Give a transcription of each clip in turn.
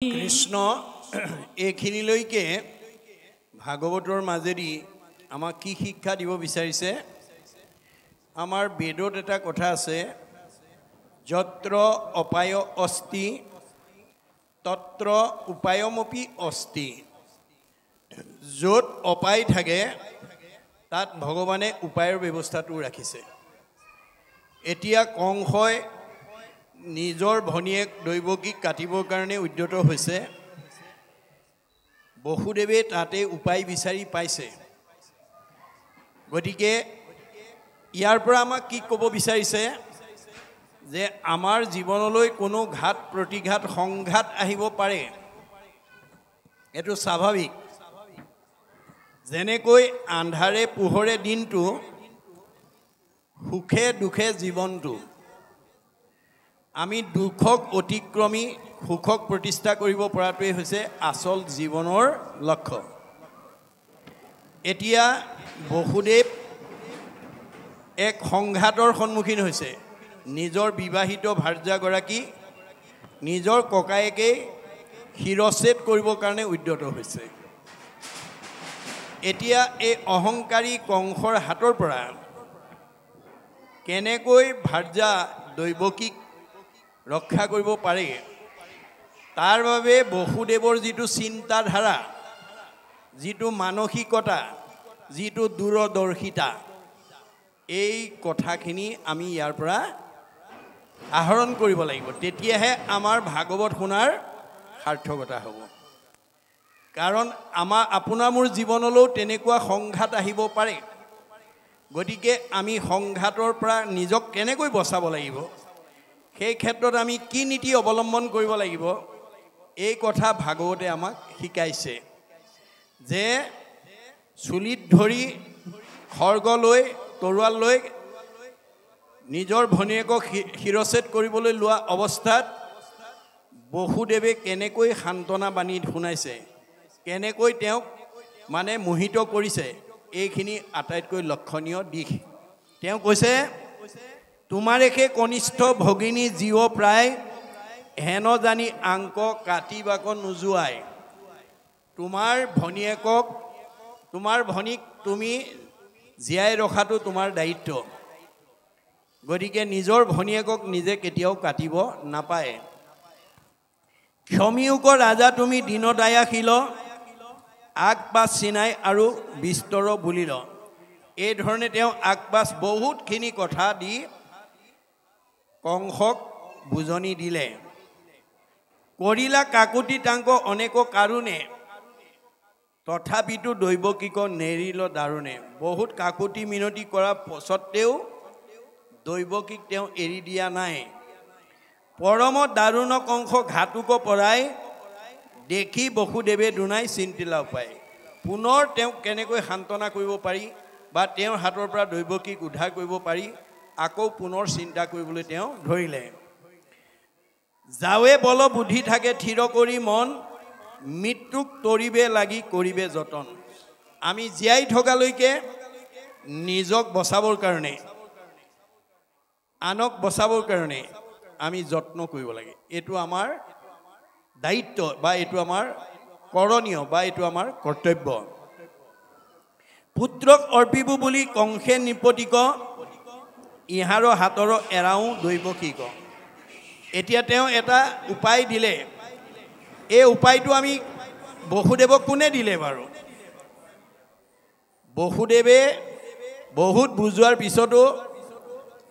কৃষ্ণ এইখিনিলৈকে ভাগৱতৰ মাজেদি আমাক কি শিক্ষা দিব বিচাৰিছে? আমাৰ বেদত এটা কথা আছে, যত্ৰ অপায় অস্তি তত্ৰ উপায়মপি অস্তি। য'ত অপায় থাকে তাত ভগৱানে উপায়ৰ ব্যৱস্থাটো ৰাখিছে। এতিয়া কংসই নিজৰ ভনীয়েক দৈৱকীক কাটিবৰ কাৰণে উদ্যত হৈছে। বসুদেৱে তাতে উপায় বিচাৰি পাইছে। গতিকে ইয়াৰ পৰা আমাক কি ক'ব বিচাৰিছে যে আমাৰ জীৱনলৈ কোনো ঘাত প্ৰতিঘাত সংঘাত আহিব পাৰে, এইটো স্বাভাৱিক। যেনেকৈ আন্ধাৰে পোহৰে দিনটো, সুখে দুখে জীৱনটো, আমি দুখক অতিক্ৰমী সুখক প্ৰতিষ্ঠা কৰিব পৰাটোৱে হৈছে আচল জীৱনৰ লক্ষ্য। এতিয়া বসুদেৱ এক সংঘাতৰ সন্মুখীন হৈছে। নিজৰ বিবাহিত ভাৰ্যাগৰাকী নিজৰ ককায়েকে শিৰচ্ছেদ কৰিবৰ কাৰণে উদ্যত হৈছে। এতিয়া এই অহংকাৰী কংসৰ হাতৰ পৰা কেনেকৈ ভাৰ্যা দৈৱকীক ৰক্ষা কৰিব পাৰে, তাৰ বাবে বসুদেৱৰ যিটো চিন্তাধাৰা, যিটো মানসিকতা, যিটো দূৰদৰ্শিতা, এই কথাখিনি আমি ইয়াৰ পৰা আহৰণ কৰিব লাগিব। তেতিয়াহে আমাৰ ভাগৱত শুনাৰ সাৰ্থকতা হ'ব। কাৰণ আপোনাৰ মোৰ জীৱনলৈও তেনেকুৱা সংঘাত আহিব পাৰে। গতিকে আমি সংঘাতৰ পৰা নিজক কেনেকৈ বচাব লাগিব, সেই ক্ষেত্ৰত আমি কি নীতি অৱলম্বন কৰিব লাগিব, এই কথা ভাগৱতে আমাক শিকাইছে। যে চুলিত ধৰি খৰ্গ লৈ তৰোৱাল লৈ নিজৰ ভনীয়েকক শিৰচ্ছেদ কৰিবলৈ লোৱা অৱস্থাত বসুদেৱে কেনেকৈ সান্তনা বাণী শুনাইছে, কেনেকৈ তেওঁক মানে মোহিত কৰিছে, এইখিনি আটাইতকৈ লক্ষণীয় দিশ। তেওঁ কৈছে, তোমাৰে সেই কনিষ্ঠ ভগিনী জীৱ প্ৰায় হেন জানি আংক কাটিবাক নোযোৱাই। তোমাৰ ভনীয়েকক, তোমাৰ ভনীক তুমি জীয়াই ৰখাটো তোমাৰ দায়িত্ব। গতিকে নিজৰ ভনীয়েকক নিজে কেতিয়াও কাটিব নাপায়। ক্ষমিয়োক ৰাজা তুমি দীনদায়াশীল, আগ পাছ চিনাই আৰু বিস্তৰ বুলিল। এই ধৰণে তেওঁ আগ পাছ বহুতখিনি কথা দি কংসক বুজনি দিলে। কৰিলা কাকুতি তাংক অনেক কাৰুণে, তথাপিতো দৈৱকীক নেৰিল দাৰুণে। বহুত কাকুতি মিনতি কৰা স্বত্তেও দৈৱকীক তেওঁ এৰি দিয়া নাই। পৰম দাৰুণ কংস ঘাতুক পৰাই, দেখি বসুদেৱে দুনাই চিন্তিলা উপায়। পুনৰ তেওঁক কেনেকৈ সান্তনা কৰিব পাৰি বা তেওঁৰ হাতৰ পৰা দৈৱকীক উদ্ধাৰ কৰিব পাৰি, আকৌ পুনৰ চিন্তা কৰিবলৈ তেওঁ ধৰিলে। যাৱে বল বুদ্ধি থাকে থিৰ কৰি মন, মৃত্যুক তৰিবে লাগি কৰিবে যতন। আমি জীয়াই থকালৈকে নিজক বচাবৰ কাৰণে, আনক বচাবৰ কাৰণে আমি যত্ন কৰিব লাগে। এইটো আমাৰ দায়িত্ব বা এইটো আমাৰ কৰণীয় বা এইটো আমাৰ কৰ্তব্য। পুত্ৰক অৰ্পিব বুলি কংসে নিপতিক, ইহাৰ হাতৰ এৰাও দৈৱকীক। এতিয়া তেওঁ এটা উপায় দিলে। এই উপায়টো আমি বসুদেৱক কোনে দিলে বাৰু? বসুদেৱে বহুত বুজোৱাৰ পিছতো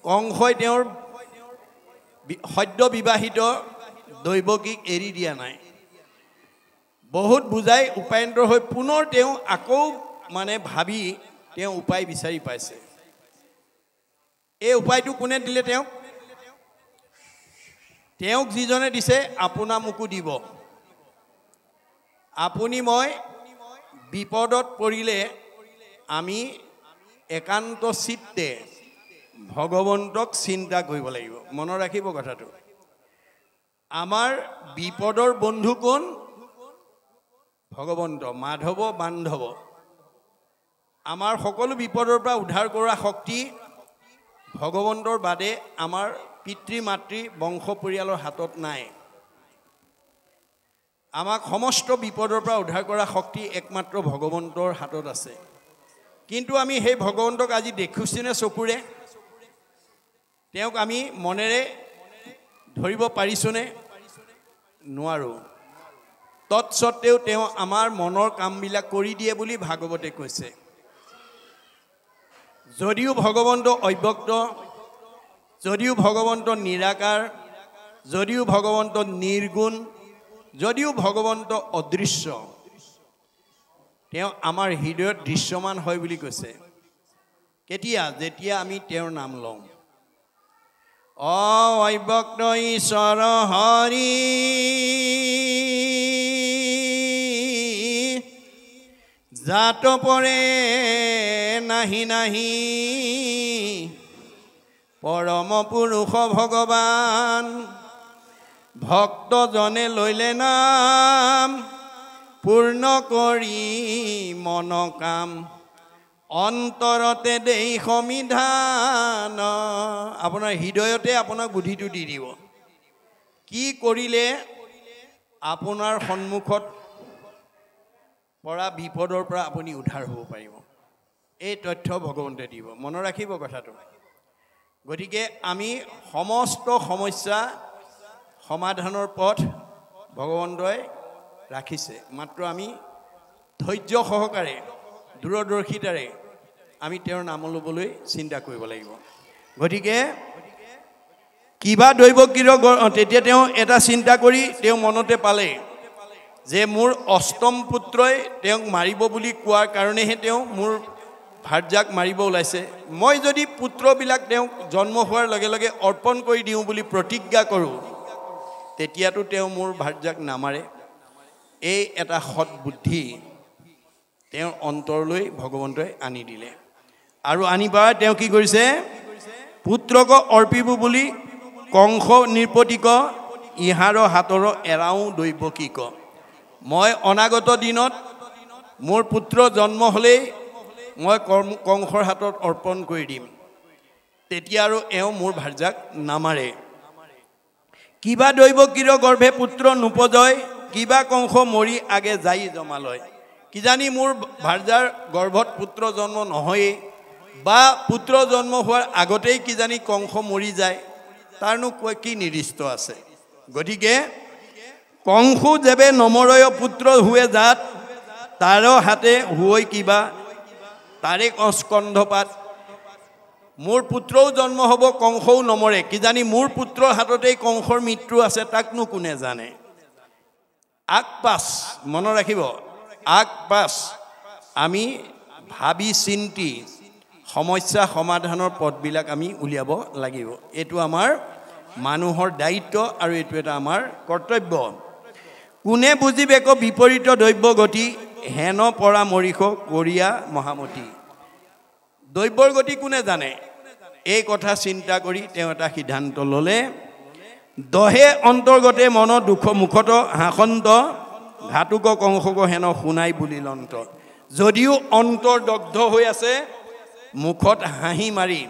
কংসই তেওঁৰ সদ্য বিবাহিত দৈৱকীক এৰি দিয়া নাই। বহুত বুজাই উপায়ন্তৰ হৈ পুনৰ তেওঁ আকৌ মানে ভাবি তেওঁ উপায় বিচাৰি পাইছে। এই উপায়টো কোনে দিলে তেওঁক? তেওঁক যিজনে দিছে আপোনা মোকো দিব। আপুনি মই বিপদত পৰিলে আমি একান্ত চিত্তে ভগৱন্তক চিন্তা কৰিব লাগিব। মনত ৰাখিব কথাটো। আমাৰ বিপদৰ বন্ধু কোন? ভগৱন্ত, মাধৱ বান্ধৱ। আমাৰ সকলো বিপদৰ পৰা উদ্ধাৰ কৰা শক্তি ভগৱন্তৰ বাদে আমাৰ পিতৃ মাতৃ বংশ পৰিয়ালৰ হাতত নাই। আমাক সমস্ত বিপদৰ পৰা উদ্ধাৰ কৰা শক্তি একমাত্ৰ ভগৱন্তৰ হাতত আছে কিন্তু আমি সেই ভগৱন্তক আজি দেখিছেনে চকুৰে তেওঁক আমি মনেৰে ধৰিব পাৰিছোনে নোৱাৰো তৎসত্ত্বেও তেওঁ আমাৰ মনৰ কামবিলাক কৰি দিয়ে বুলি ভাগৱতে কৈছে যদিও ভগৱন্ত অব্যক্ত যদিও ভগৱন্ত নিৰাকাৰ যদিও ভগৱন্ত নিৰ্গুণ যদিও ভগৱন্ত অদৃশ্য তেওঁ আমাৰ হৃদয়ত দৃশ্যমান হয় বুলি কৈছে কেতিয়া যেতিয়া আমি তেওঁৰ নাম লওঁ অব্যক্ত ঈশ্বৰ হৰি জাত পৰে নাহি নাহি পৰম পুৰুষ ভগৱান ভক্তজনে লইলে নাম পূৰ্ণ কৰি মন কাম অন্তৰতে দেই সমিধান আপোনাৰ হৃদয়তে আপোনাক বুদ্ধিটো দি দিব কি কৰিলে আপোনাৰ সন্মুখত পৰা বিপদৰ পৰা আপুনি উদ্ধাৰ হ'ব পাৰিব এই তথ্য ভগৱন্তে দিব মনত ৰাখিব কথাটো গতিকে আমি সমস্ত সমস্যা সমাধানৰ পথ ভগৱন্তই ৰাখিছে মাত্ৰ আমি ধৈৰ্য সহকাৰে দূৰদৰ্শিতাৰে আমি তেওঁৰ নাম ল'বলৈ চিন্তা কৰিব লাগিব গতিকে কিবা দৈৱকীৰ তেতিয়া তেওঁ এটা চিন্তা কৰি তেওঁ মনতে পালে যে মোৰ অষ্টম পুত্ৰই তেওঁক মাৰিব বুলি কোৱাৰ কাৰণেহে তেওঁ মোৰ ভাৰ্যাক মাৰিব ওলাইছে মই যদি পুত্ৰবিলাক তেওঁক জন্ম হোৱাৰ লগে লগে অৰ্পণ কৰি দিওঁ বুলি প্ৰতিজ্ঞা কৰোঁ তেতিয়াতো তেওঁ মোৰ ভাৰ্যাক নামাৰে এই এটা সৎ বুদ্ধি তেওঁৰ অন্তৰলৈ ভগৱন্তই আনি দিলে আৰু আনি পাই তেওঁ কি কৰিছে পুত্ৰক অৰ্পিব বুলি কংস নিৰ্পতিক ইহাৰ হাতৰ এৰাও দৈৱকীক মই অনাগত দিনত মোৰ পুত্ৰ জন্ম হ'লেই মই কংসৰ হাতত অৰ্পণ কৰি দিম তেতিয়া আৰু এওঁ মোৰ ভাৰ্যাক নামাৰে কিবা দৈৱকীৰ গৰ্ভে পুত্ৰ নুপজয় কিবা কংস মৰি আগে যাই জমালয় কিজানি মোৰ ভাৰ্যাৰ গৰ্ভত পুত্ৰ জন্ম নহয়েই বা পুত্ৰ জন্ম হোৱাৰ আগতেই কিজানি কংস মৰি যায় তাৰনো কি নিৰ্দিষ্ট আছে গতিকে কংসু যেবে নমৰয় পুত্ৰ হুৱে জাত তাৰ হাতে হুৱৈ কিবা তাৰে স্কন্ধপাত মোৰ পুত্ৰও জন্ম হ'ব কংসও নমৰে কিজানি মোৰ পুত্ৰৰ হাততেই কংসৰ মৃত্যু আছে তাকনো কোনে জানে আগপাছ মনত ৰাখিব আগপাছ আমি ভাবি চিন্তি সমস্যা সমাধানৰ পথবিলাক আমি উলিয়াব লাগিব এইটো আমাৰ মানুহৰ দায়িত্ব আৰু এইটো এটা আমাৰ কৰ্তব্য কোনে বুজিবে ক বিপৰীত দৈব্য গতি হেন পৰা মৰিষ কৰিয়া মহামতি দৈব্যৰ গতি কোনে জানে এই কথা চিন্তা কৰি তেওঁ এটা সিদ্ধান্ত ল'লে দহে অন্তৰ্গতে মন দুখ মুখত হাসন্ত ঘাতুক কংসক হেন শুনাই বুলি লন্ত যদিও অন্তৰ দগ্ধ হৈ আছে মুখত হাঁহি মাৰি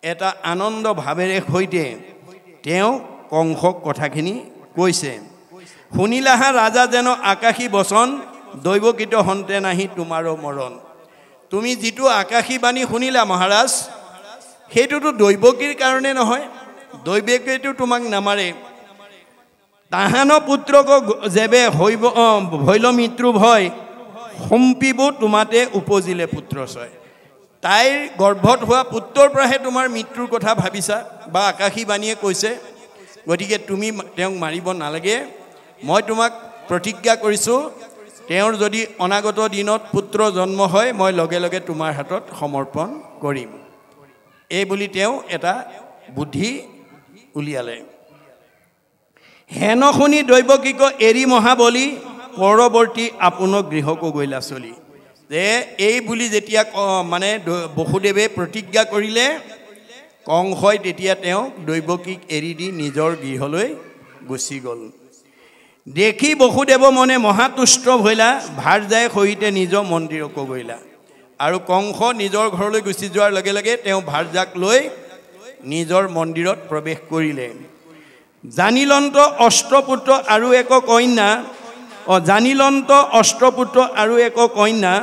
এটা আনন্দ ভাৱেৰে সৈতে তেওঁ কংসক কথাখিনি কৈছে শুনিলাহা ৰাজা যেন আকাশী বচন দৈৱকীত হন্তে নাহি তোমাৰো মৰণ তুমি যিটো আকাশী বাণী শুনিলা মহাৰাজ সেইটোতো দৈৱকীৰ কাৰণে নহয় দৈৱকীটো তোমাক নামাৰে তাহান পুত্ৰক যেবে হৈল মৃত্যু ভয় সম্পিব তোমাতে উপজিলে পুত্ৰ ছয় তাইৰ গৰ্ভত হোৱা পুত্ৰৰ পৰাহে তোমাৰ মৃত্যুৰ কথা ভাবিছা বা আকাশী বাণীয়ে কৈছে গতিকে তুমি তেওঁক মাৰিব নালাগে মই তোমাক প্ৰতিজ্ঞা কৰিছোঁ তেওঁৰ যদি অনাগত দিনত পুত্ৰ জন্ম হয় মই লগে লগে তোমাৰ হাতত সমৰ্পণ কৰিম এই বুলি তেওঁ এটা বুদ্ধি উলিয়ালে হেন শুনি দৈৱকীক এৰি মহাবলী পৰৱৰ্তী আপোনাৰ গৃহকো গৈলা চলি যে এই বুলি যেতিয়া মানে বসুদেৱে প্ৰতিজ্ঞা কৰিলে কংসই তেতিয়া তেওঁ দৈৱকীক এৰি দি নিজৰ গৃহলৈ গুচি গ'ল দেখি বসুদেৱ মনে মহাতুষ্ট হৈলা ভাৰ্যাই সহিতে নিজৰ মন্দিৰকো গৈলা আৰু কংস নিজৰ ঘৰলৈ গুচি যোৱাৰ লগে লগে তেওঁ ভাৰ্যাক লৈ নিজৰ মন্দিৰত প্ৰৱেশ কৰিলে জানিলন্ত অষ্টপুত্ৰ আৰু এক কন্যা জানিলন্ত অষ্টপুত্ৰ আৰু এক কন্যা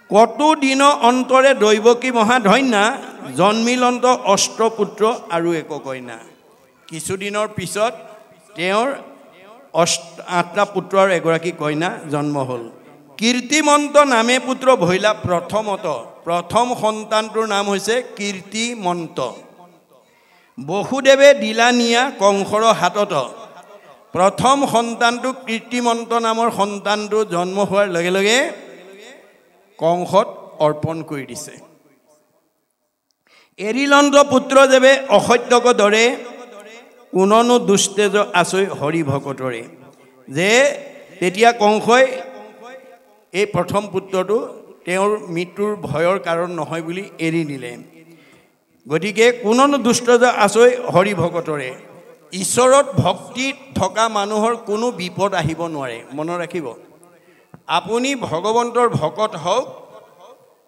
কতো দিন অন্তৰে দৈৱকী মহাধন্যা জন্মিলন্ত অষ্টপুত্ৰ আৰু এক কন্যা কিছুদিনৰ পিছত তেওঁৰ 8টা পুত্ৰ আৰু এগৰাকী কন্যা জন্ম হ'ল কীৰ্তিমন্ত নামে পুত্ৰ ভৈলা প্ৰথম সন্তানটোৰ নাম হৈছে কীৰ্তিমন্ত বসুদেৱে দিলা নিয়া কংসৰ হাতত প্ৰথম সন্তানটো কীৰ্তিমন্ত নামৰ সন্তানটো জন্ম হোৱাৰ লগে লগে কংসত অৰ্পণ কৰি দিছে এৰিলন্ত পুত্ৰ যেবে অসত্যক দৰে কোননো দুষ্টেজ আছৈ হৰি ভকতৰে যে তেতিয়া কংসই এই প্ৰথম পুত্ৰটো তেওঁৰ মৃত্যুৰ ভয়ৰ কাৰণ নহয় বুলি এৰি দিলে গতিকে কোননো দুষ্টেজ আছৈ হৰি ভকতৰে ঈশ্বৰত ভক্তি থকা মানুহৰ কোনো বিপদ আহিব নোৱাৰে মনত ৰাখিব আপুনি ভগৱন্তৰ ভকত হওক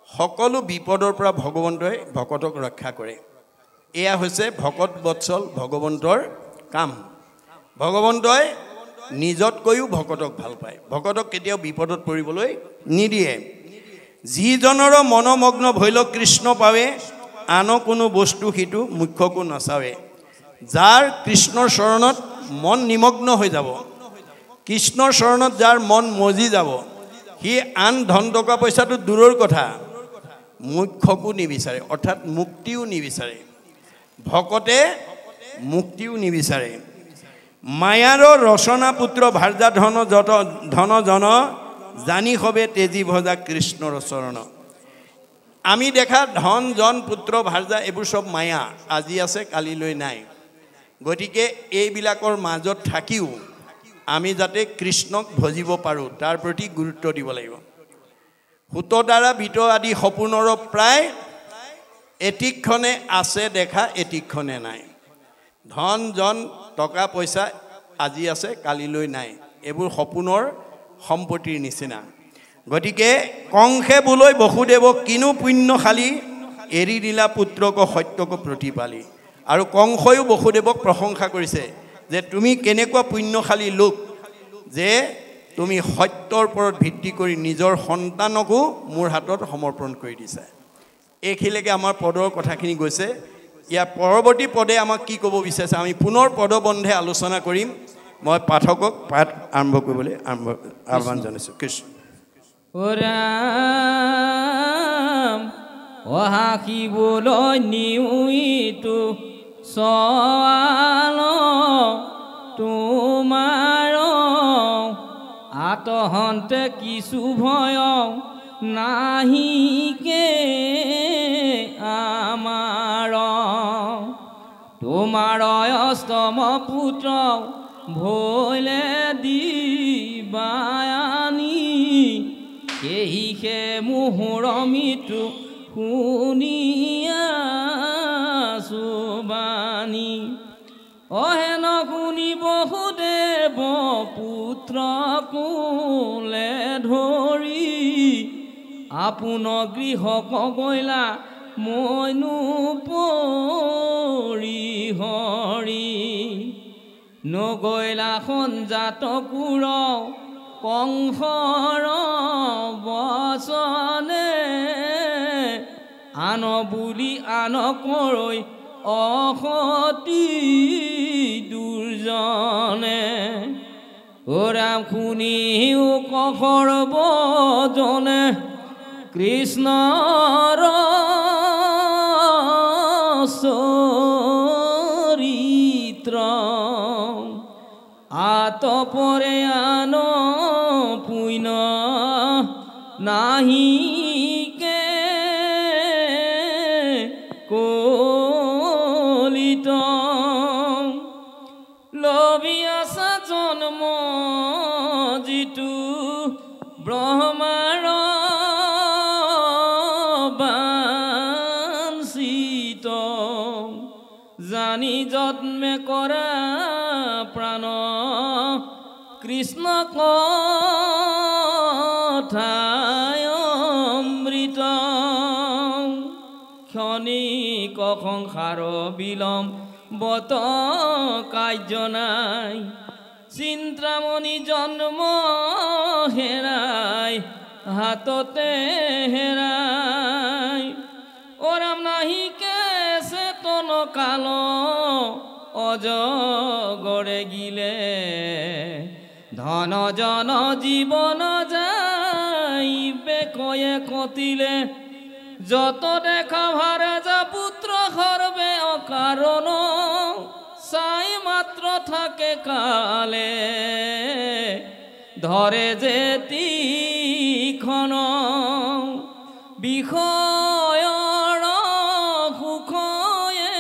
সকলো বিপদৰ পৰা ভগৱন্তই ভকতক ৰক্ষা কৰে এয়া হৈছে ভকত বৎসল ভগৱন্তৰ কাম ভগৱন্তই নিজতকৈও ভকতক ভাল পায় ভকতক কেতিয়াও বিপদত পৰিবলৈ নিদিয়ে যিজনৰ মনমগ্ন ভৈল কৃষ্ণ পাৱে আন কোনো বস্তু হিতু মুখ্যকো নাচাৱে যাৰ কৃষ্ণৰ চৰণত মন নিমগ্ন হৈ যাব কৃষ্ণৰ চৰণত যাৰ মন মজি যাব সি আন ধন টকা পইচাটো দূৰৰ কথা মুখ্যকো নিবিচাৰে অৰ্থাৎ মুক্তিও নিবিচাৰে ভকতে মুক্তিও নিবিচাৰে মায়াৰ ৰচনা পুত্ৰ ভাৰ্যা ধন জন জানি হবে তেজী ভজা কৃষ্ণৰ চৰণ আমি দেখা ধন জন পুত্ৰ ভাৰ্যা এইবোৰ সব মায়া আজি আছে কালিলৈ নাই গতিকে এইবিলাকৰ মাজত থাকিও আমি যাতে কৃষ্ণক ভজিব পাৰোঁ তাৰ প্ৰতি গুৰুত্ব দিব লাগিব হুত দ্বাৰা বিত আদি সপোনৰ প্ৰায় এটিক্ষণে আছে দেখা এটিক্ষণে নাই ধন জন টকা পইচা আজি আছে কালিলৈ নাই এইবোৰ সপোনৰ সম্পত্তিৰ নিচিনা গতিকে কংসে বোলৈ বসুদেৱক কিনো পুণ্যশালী এৰি দিলা পুত্ৰক সত্যক প্ৰতিপালি আৰু কংসয়ো বসুদেৱক প্ৰশংসা কৰিছে যে তুমি কেনেকুৱা পুণ্যশালী লোক যে তুমি সত্যৰ ওপৰত ভিত্তি কৰি নিজৰ সন্তানকো মোৰ হাতত সমৰ্পণ কৰি দিছা এইখিলৈকে আমাৰ পদৰ কথাখিনি গৈছে ইয়াৰ পৰৱৰ্তী পদে আমাক কি ক'ব বিচাৰিছে আমি পুনৰ পদবন্ধে আলোচনা কৰিম মই পাঠকক পাঠ আৰম্ভ কৰিবলৈ আহ্বান জনাইছোঁ কৃষ্ণ অহাকিবলৈ নিউইটো সৱাল তোমাৰ আতহন্তে কিছু ভয় নাহিকে আমাৰ তোমাৰ অষ্টম পুত্ৰ ভৈলে দিবায়ানি সেহিহে মোহৰ মৃত্যু শুনিয়া সুবানী অহেন শুনি বসুদেৱ পুত্ৰ কোলে ধৰি আপোন গৃহক গৈলা মইনো পৰিহৰি নগৈলা সঞ্জাত কুৰ কংসৰ বচনে আন বুলি আন কৰৈ অসতি দুৰ্জনে ৰাম শুনিও কখৰ বজনে কৃষ্ণৰ চৰিত্ৰ আতপৰে আন পুণ্য নাহিকে কলিত লবি আছা জন্ম যিটো ব্ৰহ্মাৰ বাঞ্ছিত জানি জন্মে কৰা প্ৰাণ কৃষ্ণ কথায় অমৃত ক্ষণিক সংসাৰ বিলম্বত কাৰ্য নাই চিন্তামণি জন্ম হেৰাই হাততে হেৰাই ওরাম নাহিকে চেতন কাল অজগরে গিলে ধন জন জীবন যাইবে কয়ে কতিলে যত দেখা ভারে যা পুত্র হরবে অকারণ সাই মাত্র থাকে কালে ধরে যেতি ক্ষণ বিষয়ৰ সুখয়ে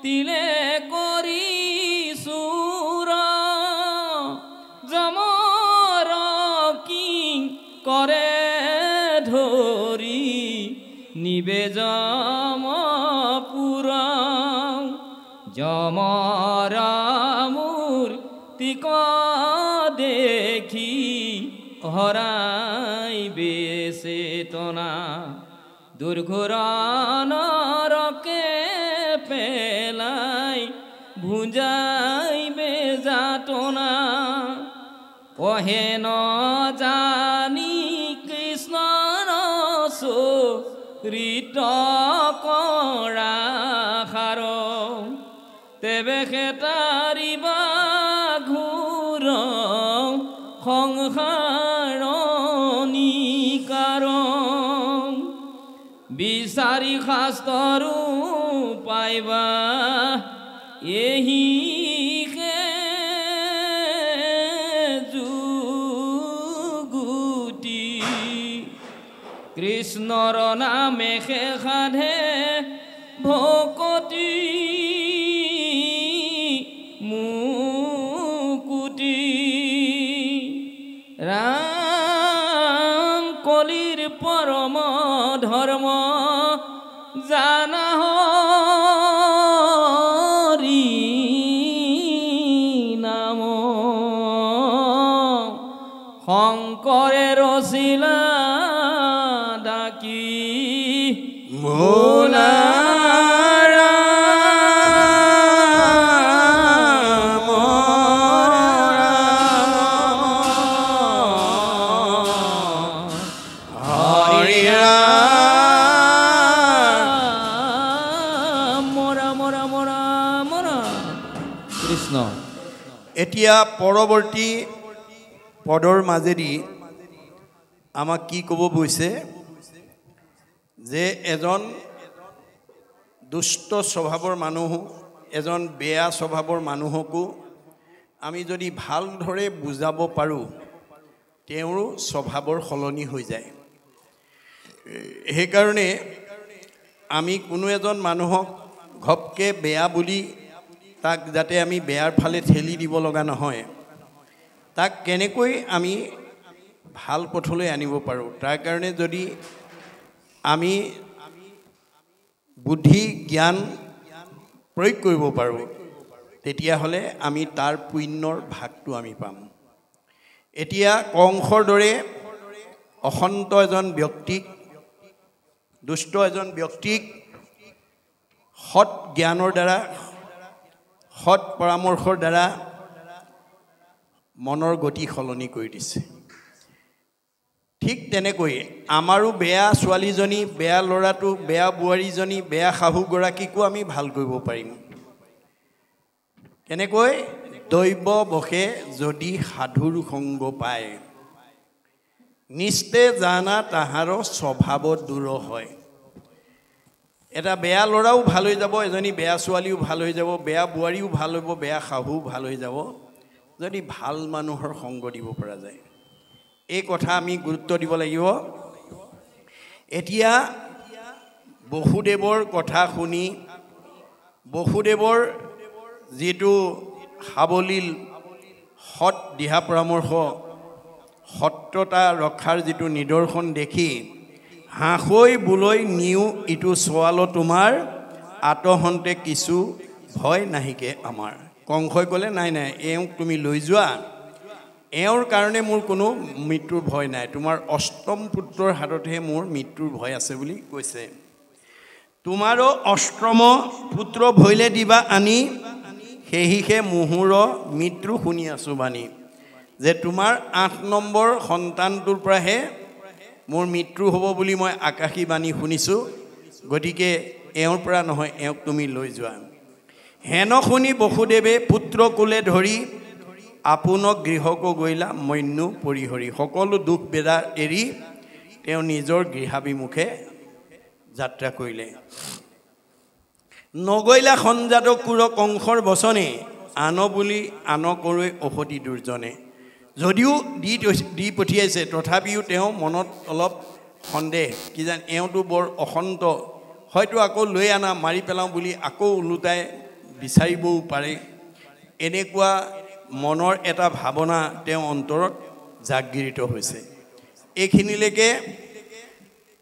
তিলে কৰি সুৰ যমৰ কি কৰে ধৰি নিবে যমপুৰ যমৰ মূৰ্তিক দেখি হৰাইবে চেতনা দুৰ্ঘুৰণৰকে পেলাই ভুঞ্জাইবে যাতনা কহে ন জানি কৃষ্ণৰ চৰিত কৰা সাৰ তেবে খেতাৰিবা ঘূৰ সংসাৰ বিচাৰি শাস্ত্ৰৰো পাইবা এহি যুগুটি কৃষ্ণৰ নামে সাধে ভকতি মুকুটি ৰাম কলিৰ পৰম ধৰ্ম জানা হৰি নাম শংকৰে ৰচিলা ডাকি মোলা এতিয়া পৰৱৰ্তী পদৰ মাজেদি আমাক কি ক'ব গৈছে যে এজন দুষ্ট স্বভাৱৰ মানুহ এজন বেয়া স্বভাৱৰ মানুহকো আমি যদি ভালদৰে বুজাব পাৰোঁ তেওঁৰো স্বভাৱৰ সলনি হৈ যায় সেইকাৰণে আমি কোনো এজন মানুহক ঘপকে বেয়া বুলি তাক যাতে আমি বেয়াৰ ফালে ঠেলি দিব লগা নহয় তাক কেনেকৈ আমি ভাল পথলৈ আনিব পাৰোঁ তাৰ কাৰণে যদি আমি বুদ্ধি জ্ঞান প্ৰয়োগ কৰিব পাৰোঁ তেতিয়াহ'লে আমি তাৰ পুণ্যৰ ভাগটো আমি পাম এতিয়া কংসৰ দৰে অসন্ত এজন ব্যক্তিক দুষ্ট এজন ব্যক্তিক সৎ জ্ঞানৰ দ্বাৰা সৎ পৰামৰ্শৰ দ্বাৰা মনৰ গতি সলনি কৰি দিছে ঠিক তেনেকৈ আমাৰো বেয়া ছোৱালীজনী বেয়া ল'ৰাটো বেয়া বোৱাৰীজনী বেয়া শাহুগৰাকীকো আমি ভাল কৰিব পাৰিম কেনেকৈ দৈৱ বশে যদি সাধুৰ সংগ পায় নিস্তে জানা তাহাৰ স্বভাৱ দূৰ হয় এটা বেয়া ল'ৰাও ভাল হৈ যাব এজনী বেয়া ছোৱালীও ভাল হৈ যাব বেয়া বোৱাৰীও ভাল হ'ব বেয়া শাহুও ভাল হৈ যাব যদি ভাল মানুহৰ সংগ দিব পৰা যায় এই কথা আমি গুৰুত্ব দিব লাগিব এতিয়া বসুদেৱৰ কথা শুনি বসুদেৱৰ যেটো সাৱলীল সৎ দিহা পৰামৰ্শ সত্যতা ৰক্ষাৰ যেটো নিদৰ্শন দেখি হাঁহৈ বুলৈ নিউ ইটো সোৱাল তোমাৰ আতহন্তে কিছু ভয় নাহিকে আমাৰ কংসই ক'লে নাই নাই এওঁক তুমি লৈ যোৱা এওঁৰ কাৰণে মোৰ কোনো মৃত্যুৰ ভয় নাই তোমাৰ অষ্টম পুত্ৰৰ হাততহে মোৰ মৃত্যুৰ ভয় আছে বুলি কৈছে তোমাৰো অষ্টম পুত্ৰ ভৈলে দিবা আনি সেহিহে মুহুৰ মৃত্যু শুনি আছোঁ বাণী যে তোমাৰ 8 নম্বৰ সন্তানটোৰ পৰাহে মোৰ মৃত্যু হ'ব বুলি মই আকাশী বাণী শুনিছোঁ গতিকে এওঁৰ পৰা নহয় এওঁক তুমি লৈ যোৱা হেন শুনি বসুদেৱে পুত্ৰ কুলে ধৰি আপোনক গৃহক গৈলা মন্যু পৰিহৰি সকলো দুখ বেদা এৰি তেওঁ নিজৰ গৃহাভিমুখে যাত্ৰা কৰিলে নগৈলা সঞ্জাত কুৰ কংসৰ বচনে আন বুলি আন কৰৈ অসতি দুৰ্জনে যদিও দি পঠিয়াইছে তথাপিও তেওঁ মনত অলপ সন্দেহ কি জান এওঁটো বৰ অসন্ত হয়তো আকৌ লৈ আনা মাৰি পেলাওঁ বুলি আকৌ ওলোটাই বিচাৰিবও পাৰে এনেকুৱা মনৰ এটা ভাৱনা তেওঁ অন্তৰত জাগৃত হৈছে এইখিনিলৈকে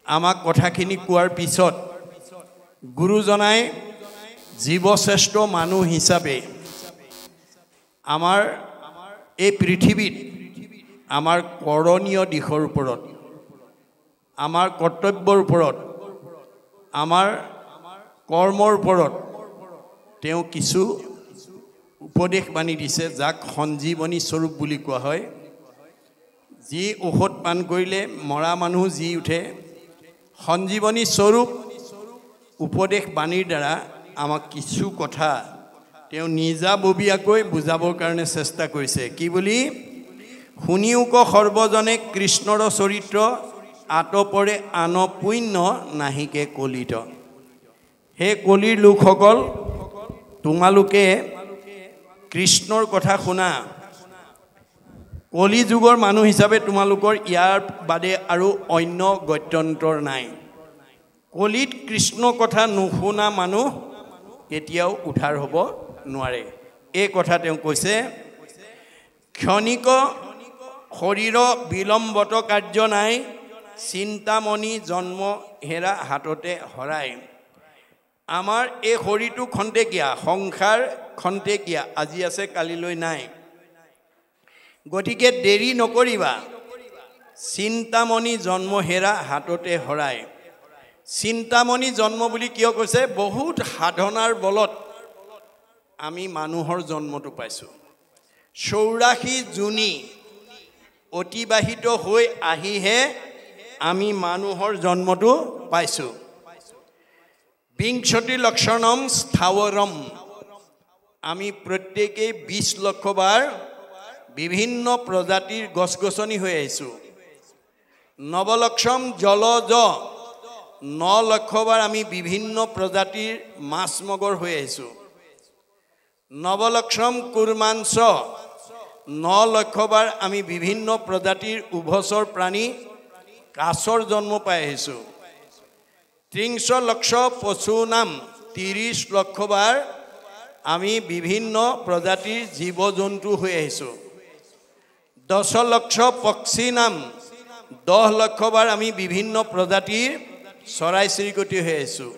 আমাক কথাখিনি কোৱাৰ পিছত গুৰুজনাই জীৱশ্ৰেষ্ঠ মানুহ হিচাপে আমাৰ এই পৃথিৱীত আমাৰ কৰণীয় দিশৰ ওপৰত আমাৰ কৰ্তব্যৰ ওপৰত আমাৰ কৰ্মৰ ওপৰত তেওঁ কিছু উপদেশ বাণী দিছে যাক সঞ্জীৱনী স্বৰূপ বুলি কোৱা হয় যি ঔষধ পান কৰিলে মৰা মানুহ যি উঠে সঞ্জীৱনী স্বৰূপ উপদেশ বাণীৰ দ্বাৰা আমাক কিছু কথা তেওঁ নিজাববীয়াকৈ বুজাবৰ কাৰণে চেষ্টা কৰিছে কি বুলি শুনিওক সৰ্বজনে কৃষ্ণৰ চৰিত্ৰ আতপৰে আন পুণ্য নাহিকে কলিত হে কলিৰ লোকসকল তোমালোকে কৃষ্ণৰ কথা শুনা কলি যুগৰ মানুহ হিচাপে তোমালোকৰ ইয়াৰ বাদে আৰু অন্য গত্যন্তৰ নাই কলিত কৃষ্ণ কথা নুশুনা মানুহ কেতিয়াও উদ্ধাৰ হ'ব নোৱাৰে এই কথা তেওঁ কৈছে ক্ষণিক শৰীৰ বিলম্বত কাৰ্য নাই চিন্তামণি জন্ম হেৰা হাততে হৰাই আমাৰ এই শৰীৰটো খন্তেকীয়া সংসাৰ খন্তেকীয়া আজি আছে কালিলৈ নাই গতিকে দেৰি নকৰিবা চিন্তামণি জন্ম হেৰা হাততে হৰাই চিন্তামণি জন্ম বুলি কিয় কৈছে বহুত সাধনাৰ বলত আমি মানুহৰ জন্মটো পাইছোঁ 84 জুনি অতিবাহিত হৈ আহিহে আমি মানুহৰ জন্মটো পাইছোঁ বিংশতি লক্ষণম স্থাৱৰম আমি প্ৰত্যেকেই 20 লক্ষ বাৰ বিভিন্ন প্ৰজাতিৰ গছ গছনি হৈ আহিছোঁ নৱলক্ষম জলজ 9 লক্ষ বাৰ আমি বিভিন্ন প্ৰজাতিৰ মাছ মগৰ হৈ আহিছোঁ নৱলক্ষম কুৰ্মাংশ 9 লক্ষ বাৰ আমি বিভিন্ন প্ৰজাতিৰ উভচৰ প্ৰাণী কাছৰ জন্ম পাই আহিছোঁ 30 লক্ষ পশু নাম 30 লক্ষ বাৰ আমি বিভিন্ন প্ৰজাতিৰ জীৱ জন্তু হৈ আহিছোঁ 10 লক্ষ পক্ষী নাম 10 লক্ষ বাৰ আমি বিভিন্ন প্ৰজাতিৰ চৰাই চিৰিকটি হৈ আহিছোঁ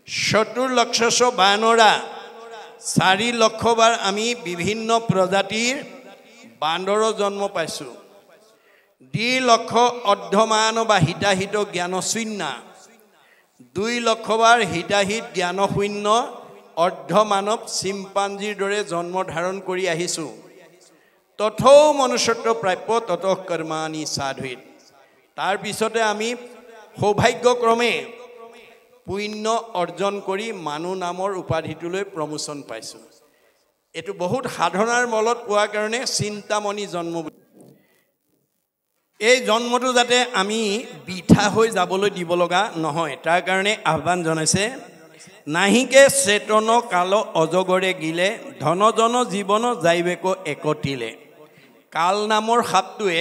70 লক্ষ বানৰা 4 লক্ষ বাৰ আমি বিভিন্ন প্ৰজাতিৰ বান্দৰৰ জন্ম পাইছোঁ 2 লক্ষ অৰ্ধমান বা হিতাহিত জ্ঞান শূন্য 2 লক্ষ বাৰ হিতাহিত জ্ঞান শূন্য অৰ্ধমানৱ চিম্পাঞ্জীৰ দৰে জন্ম ধাৰণ কৰি আহিছোঁ তথৌ মনুষ্যত্ব প্ৰাপ্য ততঃ কৰ্মাণি সাধুত তাৰ পিছতে আমি সৌভাগ্যক্ৰমে পুণ্য অৰ্জন কৰি মানুহ নামৰ উপাধিটোলৈ প্ৰমোচন পাইছোঁ এটো বহুত সাধনাৰ মলত পোৱাৰ কাৰণে চিন্তামণি জন্ম এই জন্মটো যাতে আমি বিঠা হৈ যাবলৈ দিব লগা নহয় তাৰ কাৰণে আহ্বান জনাইছে নাহিকে চেতন কাল অজগৰে গিলে ধনজন জীৱন যাইবেক একতিলে কাল নামৰ সাপটোৱে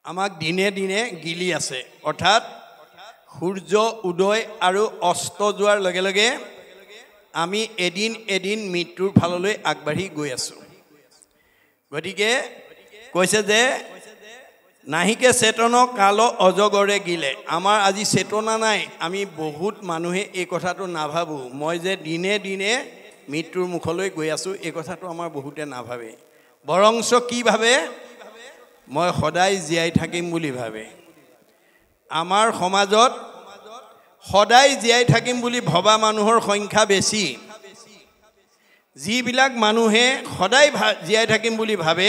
আমাক দিনে দিনে গিলি আছে অৰ্থাৎ সূৰ্য উদয় আৰু অস্ত যোৱাৰ লগে লগে আমি এদিন এদিন মৃত্যুৰ ফাললৈ আগবাঢ়ি গৈ আছোঁ গতিকে কৈছে যে নাহিকে চেতন কাল অজগৰে গিলে আমাৰ আজি চেতনা নাই আমি বহুত মানুহে এই কথাটো নাভাবো মই যে দিনে দিনে মৃত্যুৰ মুখলৈ গৈ আছোঁ এই কথাটো আমাৰ বহুতে নাভাবে বৰংচ কি ভাবে মই সদায় জীয়াই থাকিম বুলি ভাবে আমাৰ সমাজত সদায় জীয়াই থাকিম বুলি ভবা মানুহৰ সংখ্যা বেছি যিবিলাক মানুহে সদায় জীয়াই থাকিম বুলি ভাবে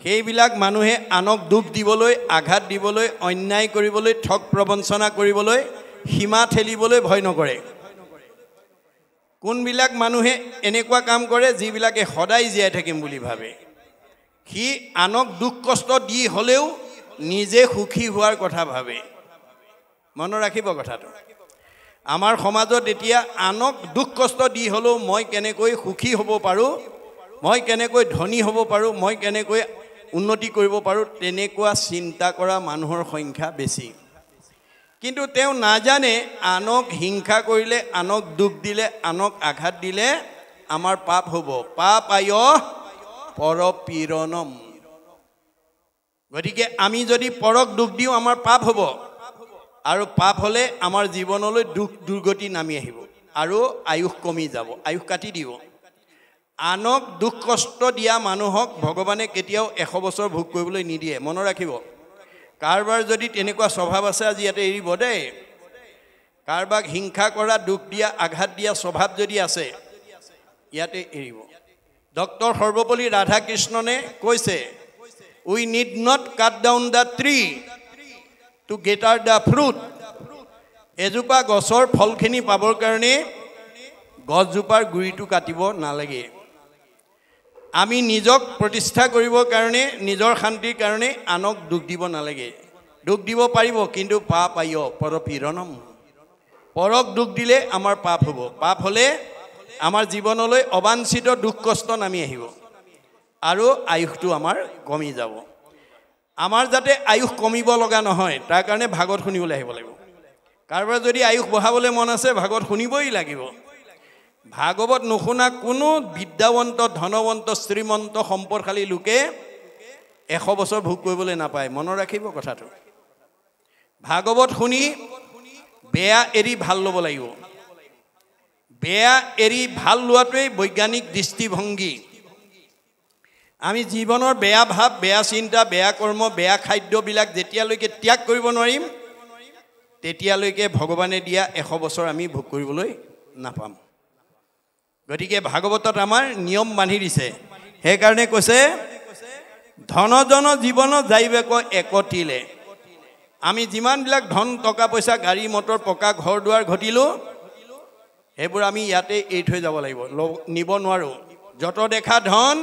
সেইবিলাক মানুহে আনক দুখ দিবলৈ আঘাত দিবলৈ অন্যায় কৰিবলৈ ঠগ প্ৰবঞ্চনা কৰিবলৈ সীমা ঠেলিবলৈ ভয় নকৰে কোনবিলাক মানুহে এনেকুৱা কাম কৰে যিবিলাকে সদায় জীয়াই থাকিম বুলি ভাবে সি আনক দুখ কষ্ট দি হলেও নিজে সুখী হোৱাৰ কথা ভাবে মন ৰাখিব কথাটো আমাৰ সমাজত এতিয়া আনক দুখ কষ্ট দি হলেও মই কেনেকৈ সুখী হ'ব পাৰো মই কেনেকৈ ধনী হ'ব পাৰো মই কেনেকৈ উন্নতি কৰিব পাৰো তেনেকুৱা চিন্তা কৰা মানুহৰ সংখ্যা বেছি কিন্তু তেওঁ নাজানে আনক হিংসা কৰিলে আনক দুখ দিলে আনক আঘাত দিলে আমাৰ পাপ হ'ব পাপায় পৰপীড়নম গতিকে আমি যদি পৰক দুখ দিওঁ আমাৰ পাপ হ'ব আৰু পাপ হলে আমাৰ জীৱনলৈ দুখ দুৰ্গতি নামি আহিব আৰু আয়ুস কমি যাব আয়ুস কাটি দিব আনক দুখ কষ্ট দিয়া মানুহক ভগৱানে কেতিয়াও 100 বছৰ ভোগ কৰিবলৈ নিদিয়ে মন ৰাখিব কাৰবাৰ যদি তেনেকুৱা স্বভাৱ আছে আজি ইয়াতে এৰিব দেই কাৰবাক হিংসা কৰা দুখ দিয়া আঘাত দিয়া স্বভাৱ যদি আছে ইয়াতে এৰিব ডক্টৰ সৰ্বপল্লী ৰাধাকৃষ্ণনে কৈছে we need not cut down the tree to gather the fruit এজোপা গছৰ ফলখিনি পাবৰ কাৰণে গছজোপাৰ গুৰিটো কাটিব নালাগে আমি নিজক প্ৰতিষ্ঠা কৰিবৰ কাৰণে নিজৰ শান্তিৰ কাৰণে আনক দুখ দিব নালাগে দুখ দিব পাৰিব কিন্তু পাপায় পৰপীড়নম পৰক দুখ দিলে আমাৰ পাপ হ'ব পাপ হলে আমাৰ জীৱনলৈ অবাঞ্ছিত দুখ কষ্ট নামি আহিব আৰু আয়ুসটো আমাৰ কমি যাব আমাৰ যাতে আয়ুস কমিব লগা নহয় তাৰ কাৰণে ভাগৱত শুনিবলৈ আহিব লাগিব কাৰবাৰ যদি আয়ুস বঢ়াবলৈ মন আছে ভাগৱত শুনিবই লাগিব ভাগৱত নুশুনা কোনো বিদ্যাৱন্ত ধনৱন্ত শ্ৰীমন্ত সম্পদশালী লোকে 100 বছৰ ভোগ কৰিবলৈ নাপায় মন ৰাখিব কথাটো ভাগৱত শুনি বেয়া এৰি ভাল ল'ব লাগিব বেয়া এৰি ভাল লোৱাটোৱেই বৈজ্ঞানিক দৃষ্টিভংগী আমি জীৱনৰ বেয়া ভাৱ বেয়া চিন্তা বেয়া কৰ্ম বেয়া খাদ্যবিলাক যেতিয়ালৈকে ত্যাগ কৰিব নোৱাৰিম তেতিয়ালৈকে ভগৱানে দিয়া 100 বছৰ আমি ভোগ কৰিবলৈ নাপাম গতিকে ভাগৱতত আমাৰ নিয়ম বান্ধি দিছে সেইকাৰণে কৈছে ধনজন জীৱন যাইবেক একতিলে আমি যিমানবিলাক ধন টকা পইচা গাড়ী মটৰ পকা ঘৰ দুৱাৰ ঘটিলো সেইবোৰ আমি ইয়াতে এৰি থৈ যাব লাগিব নিব নোৱাৰো যত দেখা ধন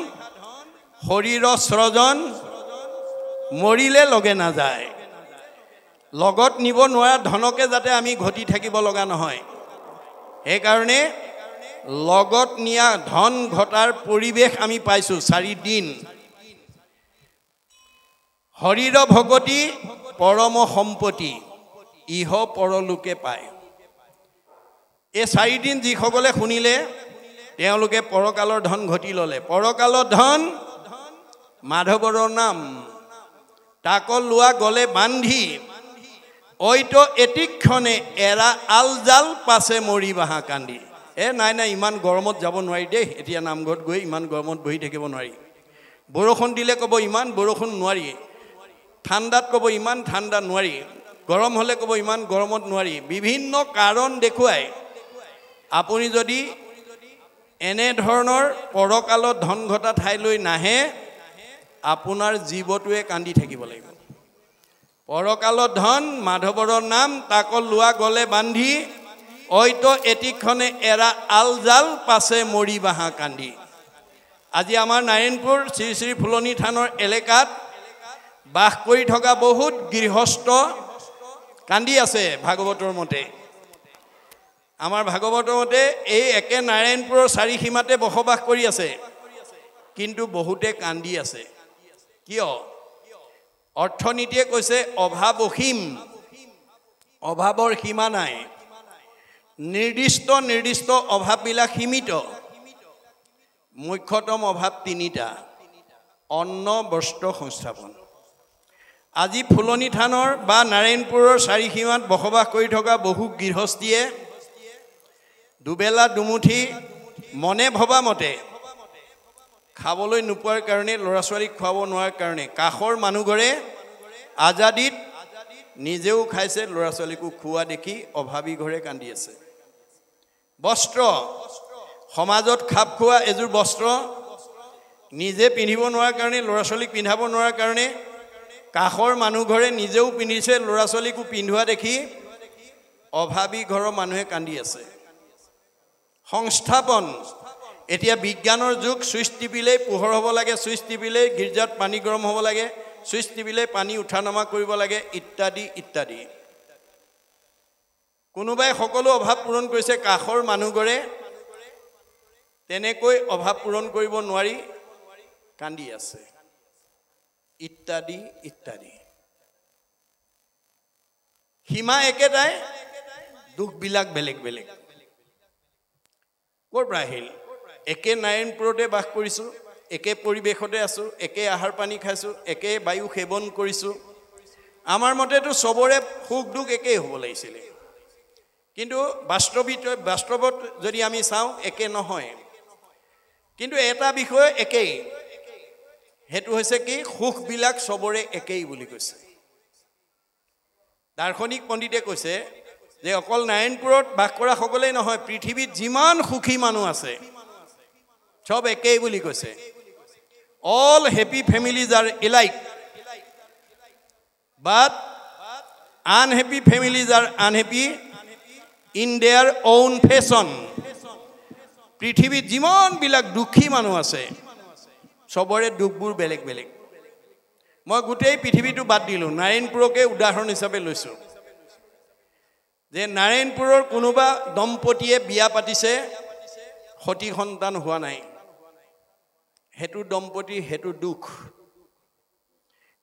শৰীৰৰ স্ৰজন মৰিলে লগে নাযায় লগত নিব নোৱাৰা ধনকে যাতে আমি ঘটি থাকিব লগা নহয় সেইকাৰণে লগত নিয়া ধন ঘটাৰ পৰিৱেশ আমি পাইছো 4 দিন শৰীৰ ভগতি পৰম সম্পত্তি ইহ পৰলোকে পায় এই 4 দিন যিসকলে শুনিলে তেওঁলোকে পৰকালৰ ধন ঘটি ললে পৰকালৰ ধন মাধৱৰ নাম তাক লোৱা গলে বান্ধি ঐতো এতিক্ষণে এৰা আলজাল পাছে মৰি বাহা কান্দি নাই ইমান গৰমত যাব নোৱাৰি দেই এতিয়া নামঘৰত গৈ ইমান গৰমত বহি থাকিব নোৱাৰি বৰষুণ দিলে ক'ব ইমান বৰষুণ নোৱাৰি ঠাণ্ডাত ক'ব ইমান ঠাণ্ডা নোৱাৰি গৰম হলে ক'ব ইমান গৰমত নোৱাৰি বিভিন্ন কাৰণ দেখুৱাই আপুনি যদি এনে ধৰণৰ পৰকালত ধন ঘটা ঠাইলৈ নাহে আপোনাৰ জীৱটোৱে কান্দি থাকিব লাগিব পৰকালত ধন মাধৱৰ নাম তাক লোৱা গলে বান্ধি ঐতো এতিক্ষণে এৰা আলজাল পাছে মৰি বাহা কান্দি আজি আমাৰ নাৰায়ণপুৰ শ্ৰী শ্ৰী ফুলনি থানৰ এলেকাত বাস কৰি থকা বহুত গৃহস্থ কান্দি আছে ভাগৱতৰ মতে আমাৰ ভাগৱতৰ মতে এই একে নাৰায়ণপুৰৰ 4 সীমাতে বসবাস কৰি আছে কিন্তু বহুতে কান্দি আছে কিয় অৰ্থনীতিয়ে কৈছে অভাৱ অসীম অভাৱৰ সীমা নাই নিৰ্দিষ্ট অভাৱবিলাক সীমিত মুখ্যতম অভাৱ 3টা অন্ন বস্ত্ৰ সংস্থাপন আজি ফুলনি থানৰ বা নাৰায়ণপুৰৰ 4 সীমাত বসবাস কৰি থকা বহু গৃহস্থীয়ে দুবেলা দুমুঠি মনে ভবা মতে খাবলৈ নোপোৱাৰ কাৰণে ল'ৰা ছোৱালীক খুৱাব নোৱাৰাৰ কাৰণে কাষৰ মানুহঘৰে আজাদিত নিজেও খাইছে ল'ৰা ছোৱালীকো খোৱা দেখি অভাৱী ঘৰে কান্দি আছে বস্ত্ৰ সমাজত খাপ খোৱা এযোৰ বস্ত্ৰ নিজে পিন্ধিব নোৱাৰাৰ কাৰণে ল'ৰা ছোৱালীক পিন্ধাব নোৱাৰাৰ কাৰণে কাষৰ মানুহ ঘৰে নিজেও পিন্ধিছে ল'ৰা ছোৱালীকো পিন্ধোৱা দেখি অভাৱী ঘৰৰ মানুহে কান্দি আছে সংস্থাপন এতিয়া বিজ্ঞানৰ যুগ সুইচ টিপিলেই পোহৰ হ'ব লাগে সুইচ টিপিলেই গিৰ্জাত পানী গৰম হ'ব লাগে সুইচ টিপিলেই পানী উঠা নমা কৰিব লাগে ইত্যাদি ইত্যাদি কোনোবাই সকলো অভাৱ পূৰণ কৰিছে কাষৰ মানুহ ঘৰে তেনেকৈ অভাৱ পূৰণ কৰিব নোৱাৰি কান্দি আছে ইত্যাদি ইত্যাদি সীমা একেটাই দুখবিলাক বেলেগ বেলেগ ক'ৰ পৰা আহিল একে নাৰায়ণপুৰতে বাস কৰিছোঁ একে পৰিৱেশতে আছোঁ একে আহাৰ পানী খাইছোঁ একে বায়ু সেৱন কৰিছোঁ আমাৰ মতেতো চবৰে সুখ দুখ একেই হ'ব লাগিছিলে কিন্তু বাস্তৱত যদি আমি চাওঁ একে নহয় কিন্তু এটা বিষয় একেই হেতু হৈছে কি সুখবিলাক চবৰে একেই বুলি কৈছে দাৰ্শনিক পণ্ডিতে কৈছে যে অকল নাৰায়ণপুৰত বাস কৰা সকলেই নহয় পৃথিৱীত যিমান সুখী মানুহ আছে সব একেই বুলি কৈছে all happy families are alike but unhappy families are unhappy in their own fashion পৃথিৱীত যিমান বিলাক দুখী মানুহ আছে সবৰে দুখবোৰ বেলেগ বেলেগ মই গোটেই পৃথিৱীটো বাদ দিলোঁ নাৰায়ণপুৰকে উদাহৰণ হিচাপে লৈছোঁ যে নাৰায়ণপুৰৰ কোনোবা দম্পতীয়ে বিয়া পাতিছে সতি সন্তান হোৱা নাই হেতু দম্পতি হেতু দুখ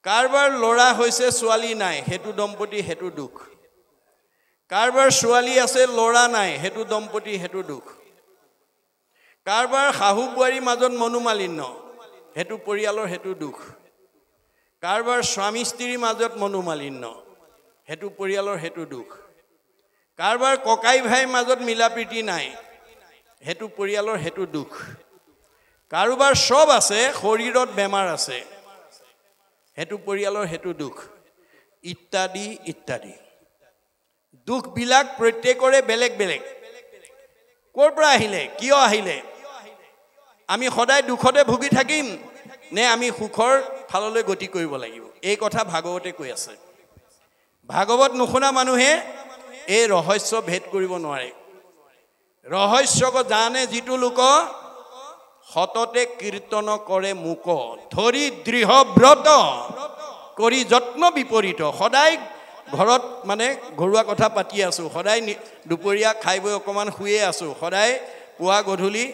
কাৰবাৰ ল'ৰা হৈছে ছোৱালী নাই হেতু দম্পতি হেতু দুখ কাৰবাৰ ছোৱালী আছে ল'ৰা নাই হেতু দম্পতি হেতু দুখ কাৰবাৰ শাহু বোৱাৰীৰ মাজত মনোমালিন্য হেতু পৰিয়ালৰ হেতু দুখ কাৰবাৰ স্বামী স্ত্ৰীৰ মাজত মনোমালিন্য হেতু পৰিয়ালৰ হেতু দুখ কাৰবাৰ ককাই ভাইৰ মাজত মিলাপ্ৰীতি নাই হেতু পৰিয়ালৰ হেতু দুখ কাৰোবাৰ সব আছে শৰীৰত বেমাৰ আছে হেতু পৰিয়ালৰ হেতু দুখ ইত্যাদি ইত্যাদি দুখবিলাক প্ৰত্যেকৰে বেলেগ বেলেগ ক'ৰ পৰা আহিলে কিয় আহিলে আমি সদায় দুখতে ভুগি থাকিম নে আমি সুখৰ ফাললৈ গতি কৰিব লাগিব এই কথা ভাগৱতে কৈ আছে ভাগৱত নুশুনা মানুহে এই ৰহস্য ভেদ কৰিব নোৱাৰে ৰহস্যক জানে যিটো লোক সততে কীৰ্তন কৰে মুক ধৰি দৃঢ় ব্ৰত কৰি যত্ন বিপৰীত সদায় ঘৰত মানে ঘৰুৱা কথা পাতি আছোঁ সদায় দুপৰীয়া খাই বৈ অকণমান শুয়ে আছোঁ সদায় পুৱা গধূলি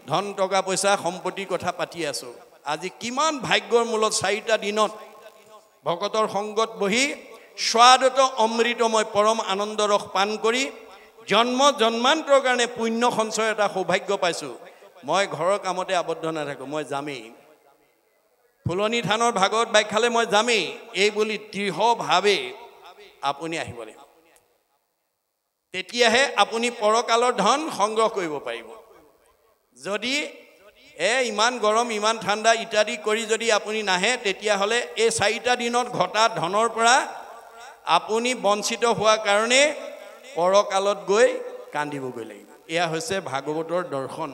ধন টকা পইচা সম্পত্তিৰ কথা পাতি আছোঁ আজি কিমান ভাগ্যৰ মূলত 4টা দিনত ভকতৰ সংগত বহি স্বাদত অমৃতময় পৰম আনন্দ ৰস পান কৰি জন্ম জন্মান্তৰ কাৰণে পুণ্য সঞ্চয় এটা সৌভাগ্য পাইছোঁ মই ঘৰৰ কামতে আবদ্ধ নাথাকোঁ মই যামেই ফুলনি থানৰ ভাগৱত ব্যাখ্যালে মই যামেই এই বুলি দৃঢ়ভাৱে আপুনি আহিব লাগিব তেতিয়াহে আপুনি পৰকালৰ ধন সংগ্ৰহ কৰিব পাৰিব যদি ইমান গৰম ইমান ঠাণ্ডা ইত্যাদি কৰি যদি আপুনি নাহে তেতিয়াহ'লে এই 4টা দিনত ঘটা ধনৰ পৰা আপুনি বঞ্চিত হোৱাৰ কাৰণে পৰকালত গৈ কান্দিবগৈ লাগিব এয়া হৈছে ভাগৱতৰ দৰ্শন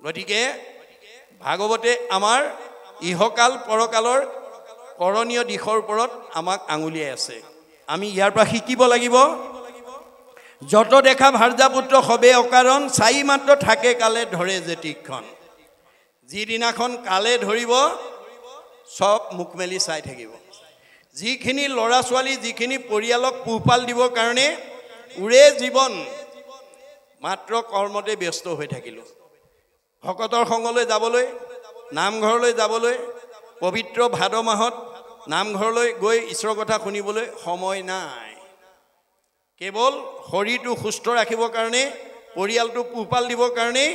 গতিকে ভাগৱতে আমাৰ ইহকাল পৰকালৰ কৰণীয় দিশৰ ওপৰত আমাক আঙুলিয়াই আছে আমি ইয়াৰ পৰা শিকিব লাগিব যত দেখা ভাৰ্যাপুত্ৰ হবে অকাৰণ চাই মাত্ৰ থাকে কালে ধৰে জেতিকখন যিদিনাখন কালে ধৰিব সব মুখ মেলি চাই থাকিব যিখিনি ল'ৰা ছোৱালী যিখিনি পৰিয়ালক পোহপাল দিবৰ কাৰণে উৰে জীৱন মাত্ৰ কৰ্মতে ব্যস্ত হৈ থাকিলো ভকতৰ সংগলৈ যাবলৈ নামঘৰলৈ যাবলৈ পবিত্ৰ ভাদ মাহত নামঘৰলৈ গৈ ঈশ্বৰৰ কথা শুনিবলৈ সময় নাই কেৱল শৰীৰটো সুস্থ ৰাখিবৰ কাৰণে পৰিয়ালটো পোহপাল দিবৰ কাৰণে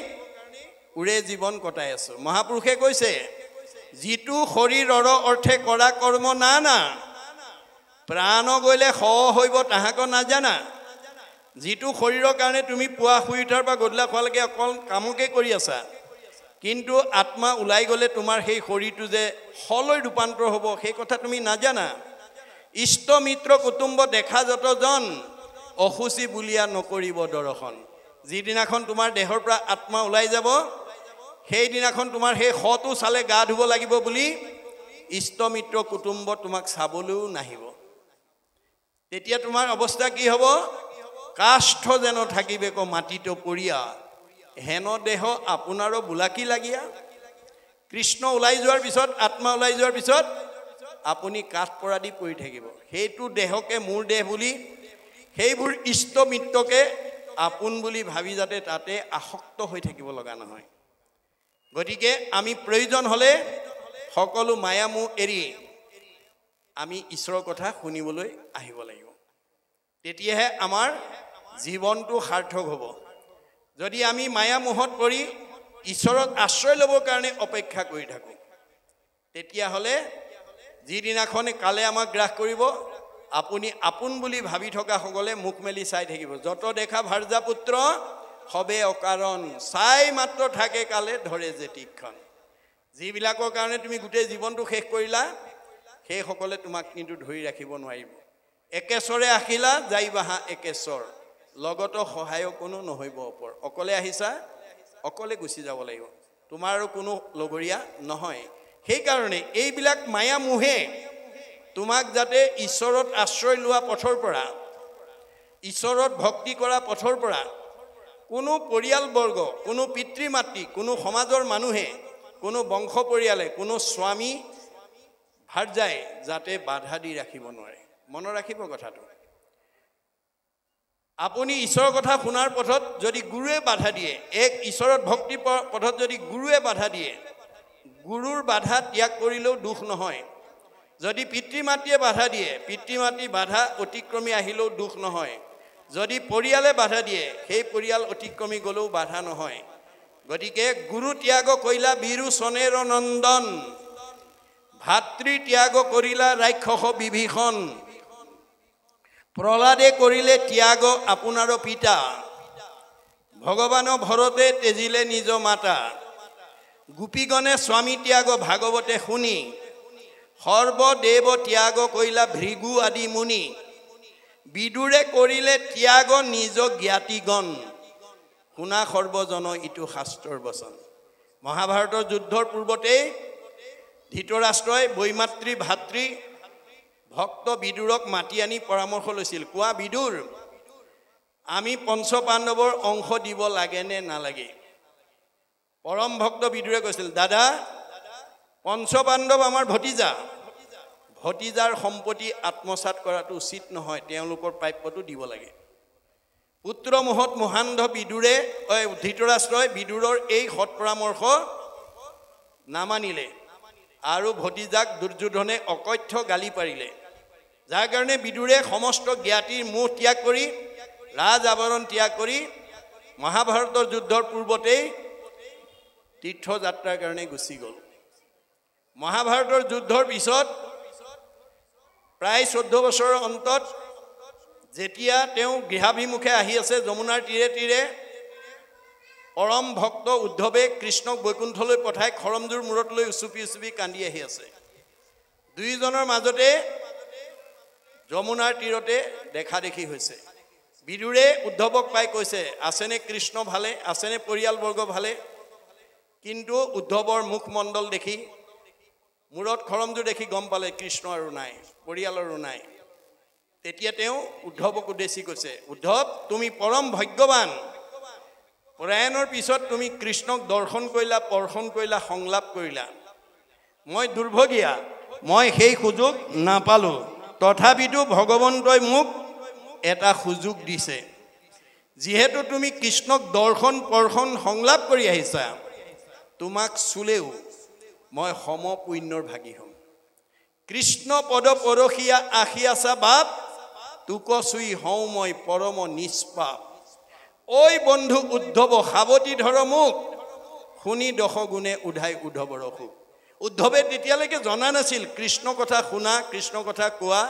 উৰে জীৱন কটাই আছো মহাপুৰুষে কৈছে যিটো শৰীৰৰ অৰ্থে কৰা কৰ্ম না প্ৰাণ গলে হ হইব তাহাক নাজানা যিটো শৰীৰৰ কাৰণে তুমি পুৱা শুই উঠাৰ পৰা গধূলা খোৱালৈকে অকল কামকে কৰি আছা কিন্তু আত্মা উলাই গলে তোমাৰ সেই শৰীৰটো যে হলৈ ৰূপান্তৰ হ'ব সেই কথা তুমি নাজানা ইষ্ট মিত্ৰ কুটুম্ব দেখা যতজন অসুচি বুলিয়া নকৰিব দৰ্শন যিদিনাখন তোমাৰ দেহৰ পৰা আত্মা ওলাই যাব সেইদিনাখন তোমাৰ সেই শটো চালে গা ধুব লাগিব বুলি ইষ্ট মিত্ৰ কুটুম্ব তোমাক চাবলৈও নাহিব তেতিয়া তোমাৰ অৱস্থা কি হ'ব কাষ্ঠ যেন থাকিবে ক মাটিটো পৰিয়া হেন দেহ আপোনাৰো বুলাকি লাগিয়া কৃষ্ণ ওলাই যোৱাৰ পিছত আত্মা ওলাই যোৱাৰ পিছত আপুনি কাঠ পৰা দি পৰি থাকিব সেইটো দেহকে মোৰ দেহ বুলি সেইবোৰ ইষ্ট মিত্ৰকে আপোন বুলি ভাবি যাতে তাতে আসক্ত হৈ থাকিব লগা নহয় গতিকে আমি প্ৰয়োজন হলে সকলো মায়া মোহ এৰি আমি ঈশ্বৰৰ কথা শুনিবলৈ আহিব লাগিব তেতিয়াহে আমাৰ জীৱনটো সাৰ্থক হ'ব যদি আমি মায়া মোহত পৰি ঈশ্বৰত আশ্ৰয় ল'বৰ কাৰণে অপেক্ষা কৰি থাকোঁ তেতিয়াহ'লে যিদিনাখন কালে আমাক গ্ৰাস কৰিব আপুনি আপোন বুলি ভাবি থকা সকলে মুখ মেলি চাই থাকিব যত দেখা ভাৰ্যা পুত্ৰ হবে অকাৰণ চাই মাত্ৰ থাকে কালে ধৰে জেতিকখন যিবিলাকৰ কাৰণে তুমি গোটেই জীৱনটো শেষ কৰিলা সেই সকলে তোমাক কিন্তু ধৰি ৰাখিব নোৱাৰিব একেশ্বৰে আহিলা যাইবাহা একেশ্বৰ লগত সহায়ক কোনো নহৈব ওপৰ অকলে আহিছা অকলে গুচি যাব লাগিব তোমাৰ আৰু কোনো লগৰীয়া নহয় সেইকাৰণে এইবিলাক মায়া মোহে তোমাক যাতে ঈশ্বৰত আশ্ৰয় লোৱা পথৰ পৰা ঈশ্বৰত ভক্তি কৰা পথৰ পৰা কোনো পৰিয়ালবৰ্গ কোনো পিতৃ মাতৃ কোনো সমাজৰ মানুহে কোনো বংশ পৰিয়ালে কোনো স্বামী ভাৰ্যাই যাতে বাধা দি ৰাখিব নোৱাৰে মনত ৰাখিব কথাটো আপুনি ঈশ্বৰৰ কথা শুনাৰ পথত যদি গুৰুৱে বাধা দিয়ে এক ঈশ্বৰত ভক্তি পথত যদি গুৰুৱে বাধা দিয়ে গুৰুৰ বাধা ত্যাগ কৰিলেও দুখ নহয় যদি পিতৃ মাতৃয়ে বাধা দিয়ে পিতৃ মাতৃ বাধা অতিক্ৰমী আহিলেও দুখ নহয় যদি পৰিয়ালে বাধা দিয়ে সেই পৰিয়াল অতিক্ৰমী গলেও বাধা নহয় গতিকে গুৰু ত্যাগ কৰিলা বীৰু চনেৰ নন্দন ভাতৃ ত্যাগ কৰিলা ৰাক্ষস বিভীষণ প্ৰহ্লাদে কৰিলে ত্যাগ আপোনাৰ পিতা ভগৱানৰ ভৰতে তেজিলে নিজ মাতা গোপীগণে স্বামী ত্যাগ ভাগৱতে শুনি সৰ্বদেৱ ত্যাগ কৰিলা ভৃগু আদি মুনি বিদুৰে কৰিলে ত্যাগ নিজ জ্ঞাতিগণ শুনা সৰ্বজন ইটো শাস্ত্ৰৰ বচন মহাভাৰতৰ যুদ্ধৰ পূৰ্বতেই ধৃতৰাষ্ট্ৰই বৈমাতৃ ভাতৃ ভক্ত বিদুৰক মাতি আনি পৰামৰ্শ লৈছিল কোৱা বিদুৰ আমি পঞ্চ পাণ্ডৱৰ অংশ দিব লাগে নে নালাগে পৰম ভক্ত বিদুৰে কৈছিল দাদা পঞ্চ পাণ্ডৱ আমাৰ ভতিজাৰ সম্পত্তি আত্মসাৎ কৰাটো উচিত নহয় তেওঁলোকৰ প্ৰাপ্যটো দিব লাগে পুত্ৰ মোহত মহান্ধ বিদুৰে ধৃতৰাষ্ট্ৰই বিদুৰৰ এই সৎ পৰামৰ্শ নামানিলে আৰু ভতিজাক দুৰ্যোধনে অকথ্য গালি পাৰিলে যাৰ কাৰণে বিদুৰে সমস্ত জ্ঞাতিৰ মোহ ত্যাগ কৰি ৰাজ আৱৰণ ত্যাগ কৰি মহাভাৰতৰ যুদ্ধৰ পূৰ্বতেই তীৰ্থযাত্ৰাৰ কাৰণে গুচি গ'ল মহাভাৰতৰ যুদ্ধৰ পিছত প্ৰায় 14 বছৰৰ অন্তত যেতিয়া তেওঁ গৃহাভিমুখে আহি আছে যমুনাৰ তীৰে তীৰে পৰম ভক্ত উদ্ধৱে কৃষ্ণক বৈকুণ্ঠলৈ পঠাই খৰমজুৰ মূৰত লৈ উচুপি কান্দি আহি আছে দুইজনৰ মাজতে যমুনাৰ তীৰতে দেখা দেখি হৈছে বিদুৰে উদ্ধৱক পাই কৈছে আছেনে কৃষ্ণ ভালে আছেনে পৰিয়ালবৰ্গ ভালে কিন্তু উদ্ধৱৰ মুখমণ্ডল দেখি মূৰত খৰমজুৰ দেখি গম পালে কৃষ্ণ আৰু নাই পৰিয়ালৰো নাই তেতিয়া তেওঁ উদ্ধৱক উদ্দেশ্যি কৈছে উদ্ধৱ তুমি পৰম ভাগ্যৱান প্ৰয়াণৰ পিছত তুমি কৃষ্ণক দৰ্শন কৰিলা পৰ্শন কৰিলা সংলাপ কৰিলা মই দুৰ্ভগীয়া মই সেই সুযোগ নাপালো তথাপিতো ভগৱন্তই মোক এটা সুযোগ দিছে যিহেতু তুমি কৃষ্ণক দৰ্শন পৰ্শন সংলাপ কৰি আহিছা তোমাক চুলেও মই সম পুণ্যৰ ভাগী হ'ম কৃষ্ণ পদ পৰশিয়া আহি আছা বাপ তোক চুই হওঁ মই পৰম নিষ্পাপ ঐ বন্ধু উদ্ধৱ সাৱতি ধৰ মোক শুনি দশগুণে উধাই উদ্ধৱৰ সুখ উদ্ধৱে তেতিয়ালৈকে জনা নাছিল কৃষ্ণ কথা শুনা কৃষ্ণ কথা কোৱা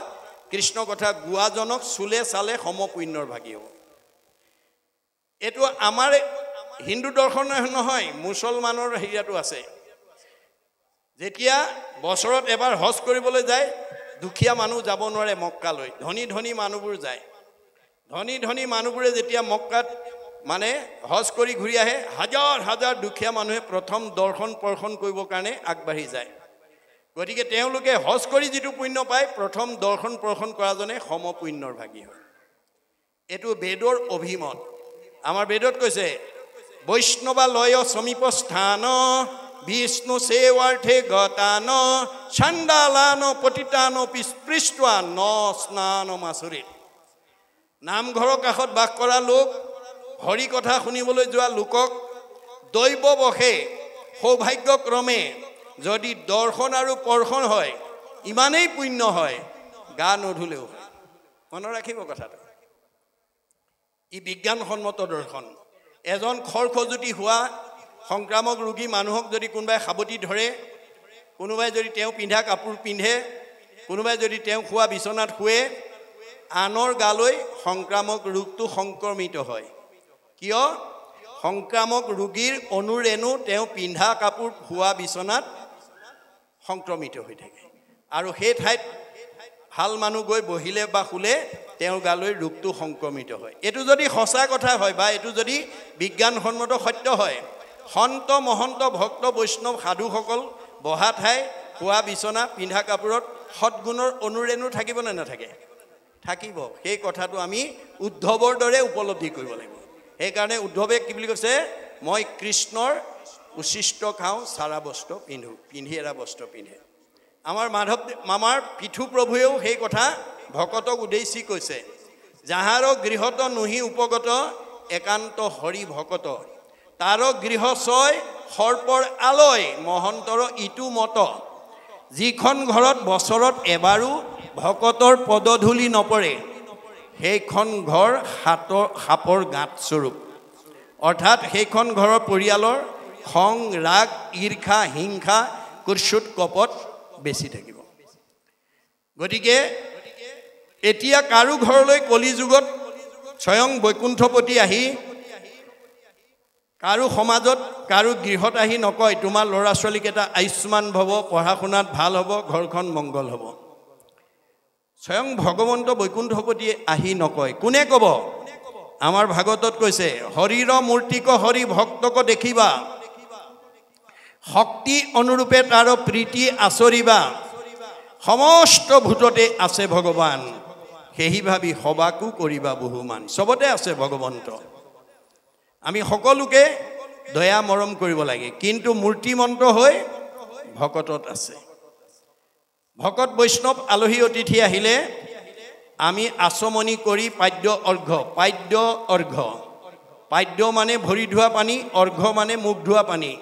কৃষ্ণ কথা গোৱাজনক চুলে চালে সম পুণ্যৰ ভাগী হ'ব এইটো আমাৰ হিন্দু দৰ্শন নহয় মুছলমানৰ হেৰিয়াটো আছে যেতিয়া বছৰত এবাৰ হজ কৰিবলৈ যায় দুখীয়া মানুহ যাব নোৱাৰে মক্কালৈ ধনী মানুহবোৰ যায় ধনী মানুহবোৰে যেতিয়া মক্কাত মানে হজ কৰি ঘূৰি আহে হাজাৰ হাজাৰ দুখীয়া মানুহে প্ৰথম দৰ্শন পৰ্শন কৰিবৰ কাৰণে আগবাঢ়ি যায় গতিকে তেওঁলোকে হজ কৰি যিটো পুণ্য পায় প্ৰথম দৰ্শন পৰ্শন কৰাজনে সম পুণ্যৰ ভাগী হয় এইটো বেদৰ অভিমত আমাৰ বেদত কৈছে বৈষ্ণৱালয় সমীপ স্থান বিষ্ণু সেৱাৰ্থে গতান চণ্ডালান পতিতান পৃষ্ঠা ন স্নান মাচুৰিত নামঘৰৰ কাষত বাস কৰা লোক হৰি কথা শুনিবলৈ যোৱা লোকক দৈৱবশে সৌভাগ্যক্ৰমে যদি দৰ্শন আৰু পৰ্শন হয় ইমানেই পুণ্য হয় গা নধুলেও হয় মনত ৰাখিব কথাটো ই বিজ্ঞানসন্মত দৰ্শন এজন খৰখজুতি হোৱা সংক্ৰামক ৰোগী মানুহক যদি কোনোবাই সাৱটি ধৰে কোনোবাই যদি তেওঁ পিন্ধা কাপোৰ পিন্ধে কোনোবাই যদি তেওঁ খোৱা বিচনাত শুৱে আনৰ গালৈ সংক্ৰামক ৰোগটো সংক্ৰমিত হয় কিয় সংক্ৰামক ৰোগীৰ অনুৰেণু তেওঁ পিন্ধা কাপোৰ খোৱা বিচনাত সংক্ৰমিত হৈ থাকে আৰু সেই ঠাইত ভাল মানুহ গৈ বহিলে বা শুলে তেওঁৰ গালৈ ৰোগটো সংক্ৰমিত হয় এইটো যদি সঁচা কথা হয় বা এইটো যদি বিজ্ঞানসন্মত সত্য হয় সন্ত মহন্ত ভক্ত বৈষ্ণৱ সাধুসকল বহা ঠাই খোৱা বিচনা পিন্ধা কাপোৰত সৎগুণৰ অনুৰেণু থাকিব নে নাথাকে থাকিব সেই কথাটো আমি উদ্ধৱৰ দৰে উপলব্ধি কৰিব লাগিব সেইকাৰণে উদ্ধৱে কি বুলি কৈছে মই কৃষ্ণৰ উচিষ্ট খাওঁ চাৰা বস্ত্ৰ পিন্ধো পিন্ধি এৰা বস্ত্ৰ পিন্ধে আমাৰ পিঠু প্ৰভুৱেও সেই কথা ভকতক উদ্দেশ্যি কৈছে যাহাৰ গৃহত নুহি উপগত একান্ত হৰি ভকত তাৰ গৃহ ছয় সৰ্পৰ আলয় মহন্তৰ ইটো মত যিখন ঘৰত বছৰত এবাৰো ভকতৰ পদধূলি নপৰে সেইখন ঘৰ সাপৰ গাঁত স্বৰূপ অৰ্থাৎ সেইখন ঘৰৰ পৰিয়ালৰ খং ৰাগ ঈৰ্ষা হিংসা কুৎসুত কপট বেছি থাকিব গতিকে এতিয়া কাৰো ঘৰলৈ কলিযুগত স্বয়ং বৈকুণ্ঠপতি আহি কাৰো সমাজত কাৰো গৃহত আহি নকয় তোমাৰ ল'ৰা ছোৱালীকেইটা আয়ুষ্মান ভৱ পঢ়া শুনাত ভাল হ'ব ঘৰখন মংগল হ'ব স্বয়ং ভগৱন্ত বৈকুণ্ঠপতিয়ে আহি নকয় কোনে ক'ব আমাৰ ভাগৱতত কৈছে হৰিৰ মূৰ্তিক হৰি ভক্তক দেখিবা শক্তি অনুৰূপে তাৰ প্ৰীতি আচৰিবা সমস্ত ভূততে আছে ভগৱান সেই ভাবি সবাকো কৰিবা বহুমান চবতে আছে ভগৱন্ত আমি সকলোকে দয়া মৰম কৰিব লাগে কিন্তু মূৰ্তিমন্ত হৈ ভকতত আছে ভকত বৈষ্ণৱ আলহী অতিথি আহিলে আমি আচমনি কৰি পাদ্য পাদ্য মানে ভৰি ধোৱা পানী অৰ্ঘ্য মানে মুখ ধোৱা পানী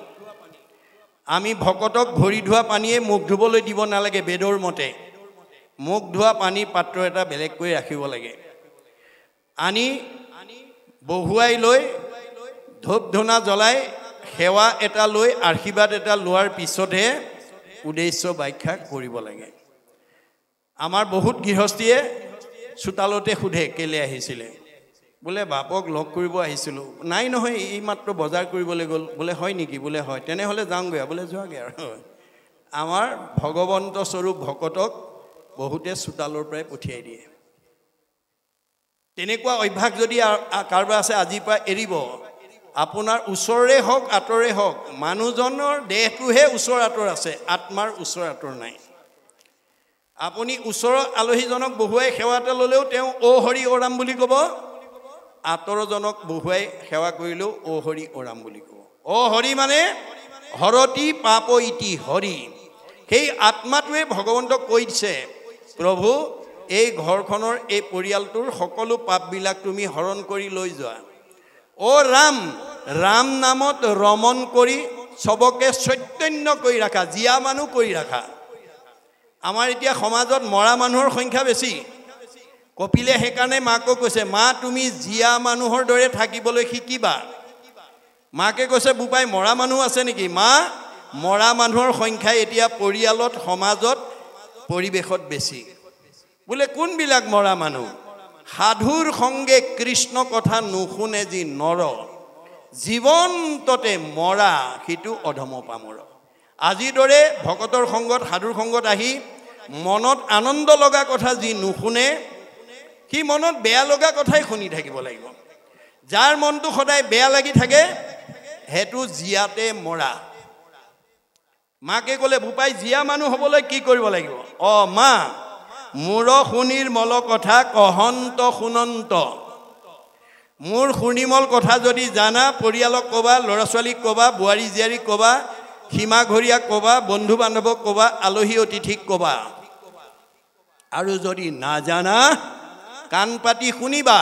আমি ভকতক ভৰি ধোৱা পানীয়ে মুখ ধুবলৈ দিব নালাগে বেদৰ মতে মুখ ধোৱা পানী পাত্ৰ এটা বেলেগকৈ ৰাখিব লাগে আনি বহুৱাই লৈ ধূপ ধূনা জ্বলাই সেৱা এটা লৈ আশীৰ্বাদ এটা লোৱাৰ পিছতহে উদ্দেশ্য ব্যাখ্যা কৰিব লাগে আমাৰ বহুত গৃহস্থীয়ে চোতালতে সোধে কেলে আহিছিলে বোলে বাপক লগ কৰিব আহিছিলোঁ নাই নহয় এই মাত্ৰ বজাৰ কৰিবলৈ গ'ল বোলে হয় নেকি বোলে হয় তেনেহ'লে যাওঁগৈ বোলে যোৱাগৈ আৰু আমাৰ ভগৱন্ত স্বৰূপ ভকতক বহুতে চোতালৰ পৰাই পঠিয়াই দিয়ে তেনেকুৱা অভ্যাস যদি কাৰোবাৰ আছে আজিৰ পৰা এৰিব আপোনাৰ ওচৰৰে হওক আঁতৰে হওক মানুহজনৰ দেহটোহে ওচৰ আঁতৰ আছে আত্মাৰ ওচৰ আঁতৰ নাই আপুনি ওচৰৰ আলহীজনক বহুৱাই সেৱা এটা ল'লেও তেওঁ অ হৰি অ ৰাম বুলি ক'ব আঁতৰজনক বহুৱাই সেৱা কৰিলেও অ হৰি অ ৰাম বুলি ক'ব অ হৰি মানে হৰতি পাপ ইতি হৰি সেই আত্মাটোৱে ভগৱন্তক কৈ দিছে প্ৰভু এই ঘৰখনৰ এই পৰিয়ালটোৰ সকলো পাপবিলাক তুমি হৰণ কৰি লৈ যোৱা অ ৰাম ৰাম নামত ৰমন কৰি সবকে চৈতন্য কৰি ৰাখা জীয়া মানুহ কৰি ৰাখা আমাৰ এতিয়া সমাজত মৰা মানুহৰ সংখ্যা বেছি কপিলে সেইকাৰণে মাকক কৈছে মা তুমি জীয়া মানুহৰ দৰে থাকিবলৈ শিকিবা মাকে কৈছে বুপাই মৰা মানুহ আছে নেকি মা মৰা মানুহৰ সংখ্যা এতিয়া পৰিয়ালত সমাজত পৰিৱেশত বেছি বোলে কোনবিলাক মৰা মানুহ সাধুৰ সংগে কৃষ্ণ কথা নুশুনে যি নৰ জীৱন্ততে মৰা সিটো অধম পামৰ আজিৰ দৰে ভকতৰ সংগত সাধুৰ সংগত আহি মনত আনন্দ লগা কথা যি নুশুনে সি মনত বেয়া লগা কথাই শুনি থাকিব লাগিব যাৰ মনটো সদায় বেয়া লাগি থাকে হেতু জিয়াতে মৰা মাকে ক'লে ভূপাই জিয়া মানুহ হ'বলৈ কি কৰিব লাগিব মা মোৰ শুনিৰ মল কথা কহন্ত শুনন্ত মোৰ শুনিমল কথা যদি জানা পৰিয়ালক ক'বা ল'ৰা ছোৱালীক ক'বা বোৱাৰী জীয়াৰীক ক'বা সীমা ঘৰীয়াক ক'বা বন্ধু বান্ধৱক ক'বা আলহী অতিথিক ক'বা আৰু যদি নাজানা কাণ পাতি শুনিবা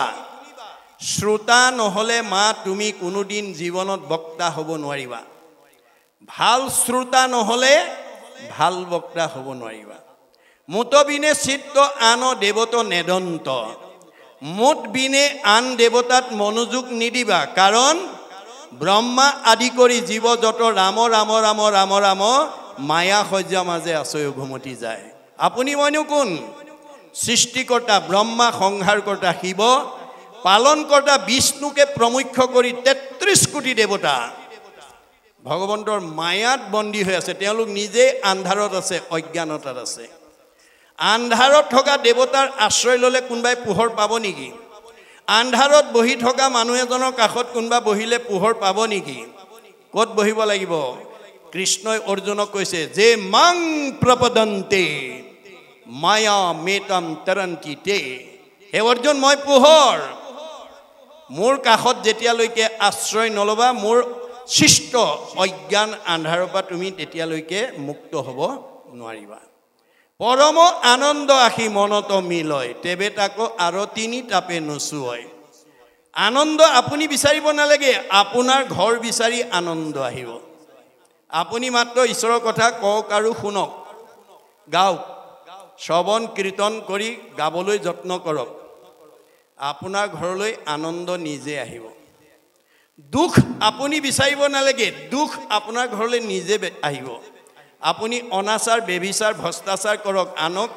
শ্ৰোতা নহ'লে মা তুমি কোনোদিন জীৱনত বক্তা হ'ব নোৱাৰিবা ভাল শ্ৰোতা নহ'লে ভাল বক্তা হ'ব নোৱাৰিবা মুত বিনে চিত্ত আন দেৱত নেদন্ত মুত বিনে আন দেৱতাত মনোযোগ নিদিবা কাৰণ ব্ৰহ্মা আদি কৰি জীৱ যত ৰাম ৰাম ৰাম ৰাম ৰাম মায়া সজ্জা মাজে আছয় ঘুমতি যায় আপুনি মইনো কোন সৃষ্টিকৰ্তা ব্ৰহ্মা সংহাৰকৰ্তা শিৱ পালনকৰ্তা বিষ্ণুকে প্ৰমুখ্য কৰি ৩৩ কোটি দেৱতা ভগৱন্তৰ মায়াত বন্দী হৈ আছে তেওঁলোক নিজে আন্ধাৰত আছে অজ্ঞানতাত আছে আন্ধাৰত থকা দেৱতাৰ আশ্ৰয় ল'লে কোনোবাই পোহৰ পাব নেকি আন্ধাৰত বহি থকা মানুহ এজনৰ কাষত কোনোবা বহিলে পোহৰ পাব নেকি ক'ত বহিব লাগিব কৃষ্ণই অৰ্জুনক কৈছে যে মাং প্ৰপদন্তে মায়া মেতম তৰন্তি তে হে অৰ্জুন মই পোহৰ মোৰ কাষত যেতিয়ালৈকে আশ্ৰয় নলবা মোৰ সৃষ্ট অজ্ঞান আন্ধাৰৰ পৰা তুমি তেতিয়ালৈকে মুক্ত হ'ব নোৱাৰিবা পৰম আনন্দ আহি মনত মিলয় তেবে তাকো আৰু তিনি তাপে নচুয় আনন্দ আপুনি বিচাৰিব নালাগে আপোনাৰ ঘৰ বিচাৰি আনন্দ আহিব আপুনি মাত্ৰ ঈশ্বৰৰ কথা কওক আৰু শুনক গাওক শ্ৰৱণ কীৰ্তন কৰি গাবলৈ যত্ন কৰক আপোনাৰ ঘৰলৈ আনন্দ নিজে আহিব দুখ আপুনি বিচাৰিব নালাগে দুখ আপোনাৰ ঘৰলৈ নিজে আহিব আপুনি অনাচাৰ বেবিচাৰ ভ্ৰষ্টাচাৰ কৰক আনক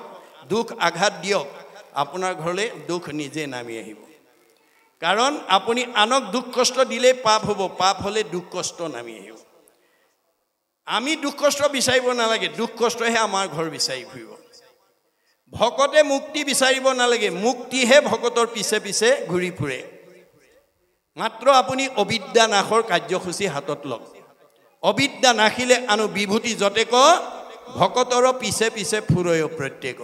দুখ আঘাত দিয়ক আপোনাৰ ঘৰলৈ দুখ নিজে নামি আহিব কাৰণ আপুনি আনক দুখ কষ্ট দিলে পাপ হ'ব পাপ হ'লে দুখ কষ্ট নামি আহিব আমি দুখ কষ্ট বিচাৰিব নালাগে দুখ কষ্টহে আমাৰ ঘৰ বিচাৰি ফুৰিব ভকতে মুক্তি বিচাৰিব নালাগে মুক্তিহে ভকতৰ পিছে পিছে ঘূৰি ফুৰে মাত্ৰ আপুনি অবিদ্যা নাশৰ কাৰ্যসূচী হাতত লওক অবিদ্যা নাখিলে আনো বিভূতি যতেক ভকতৰ পিছে পিছে ফুৰয় প্ৰত্যেক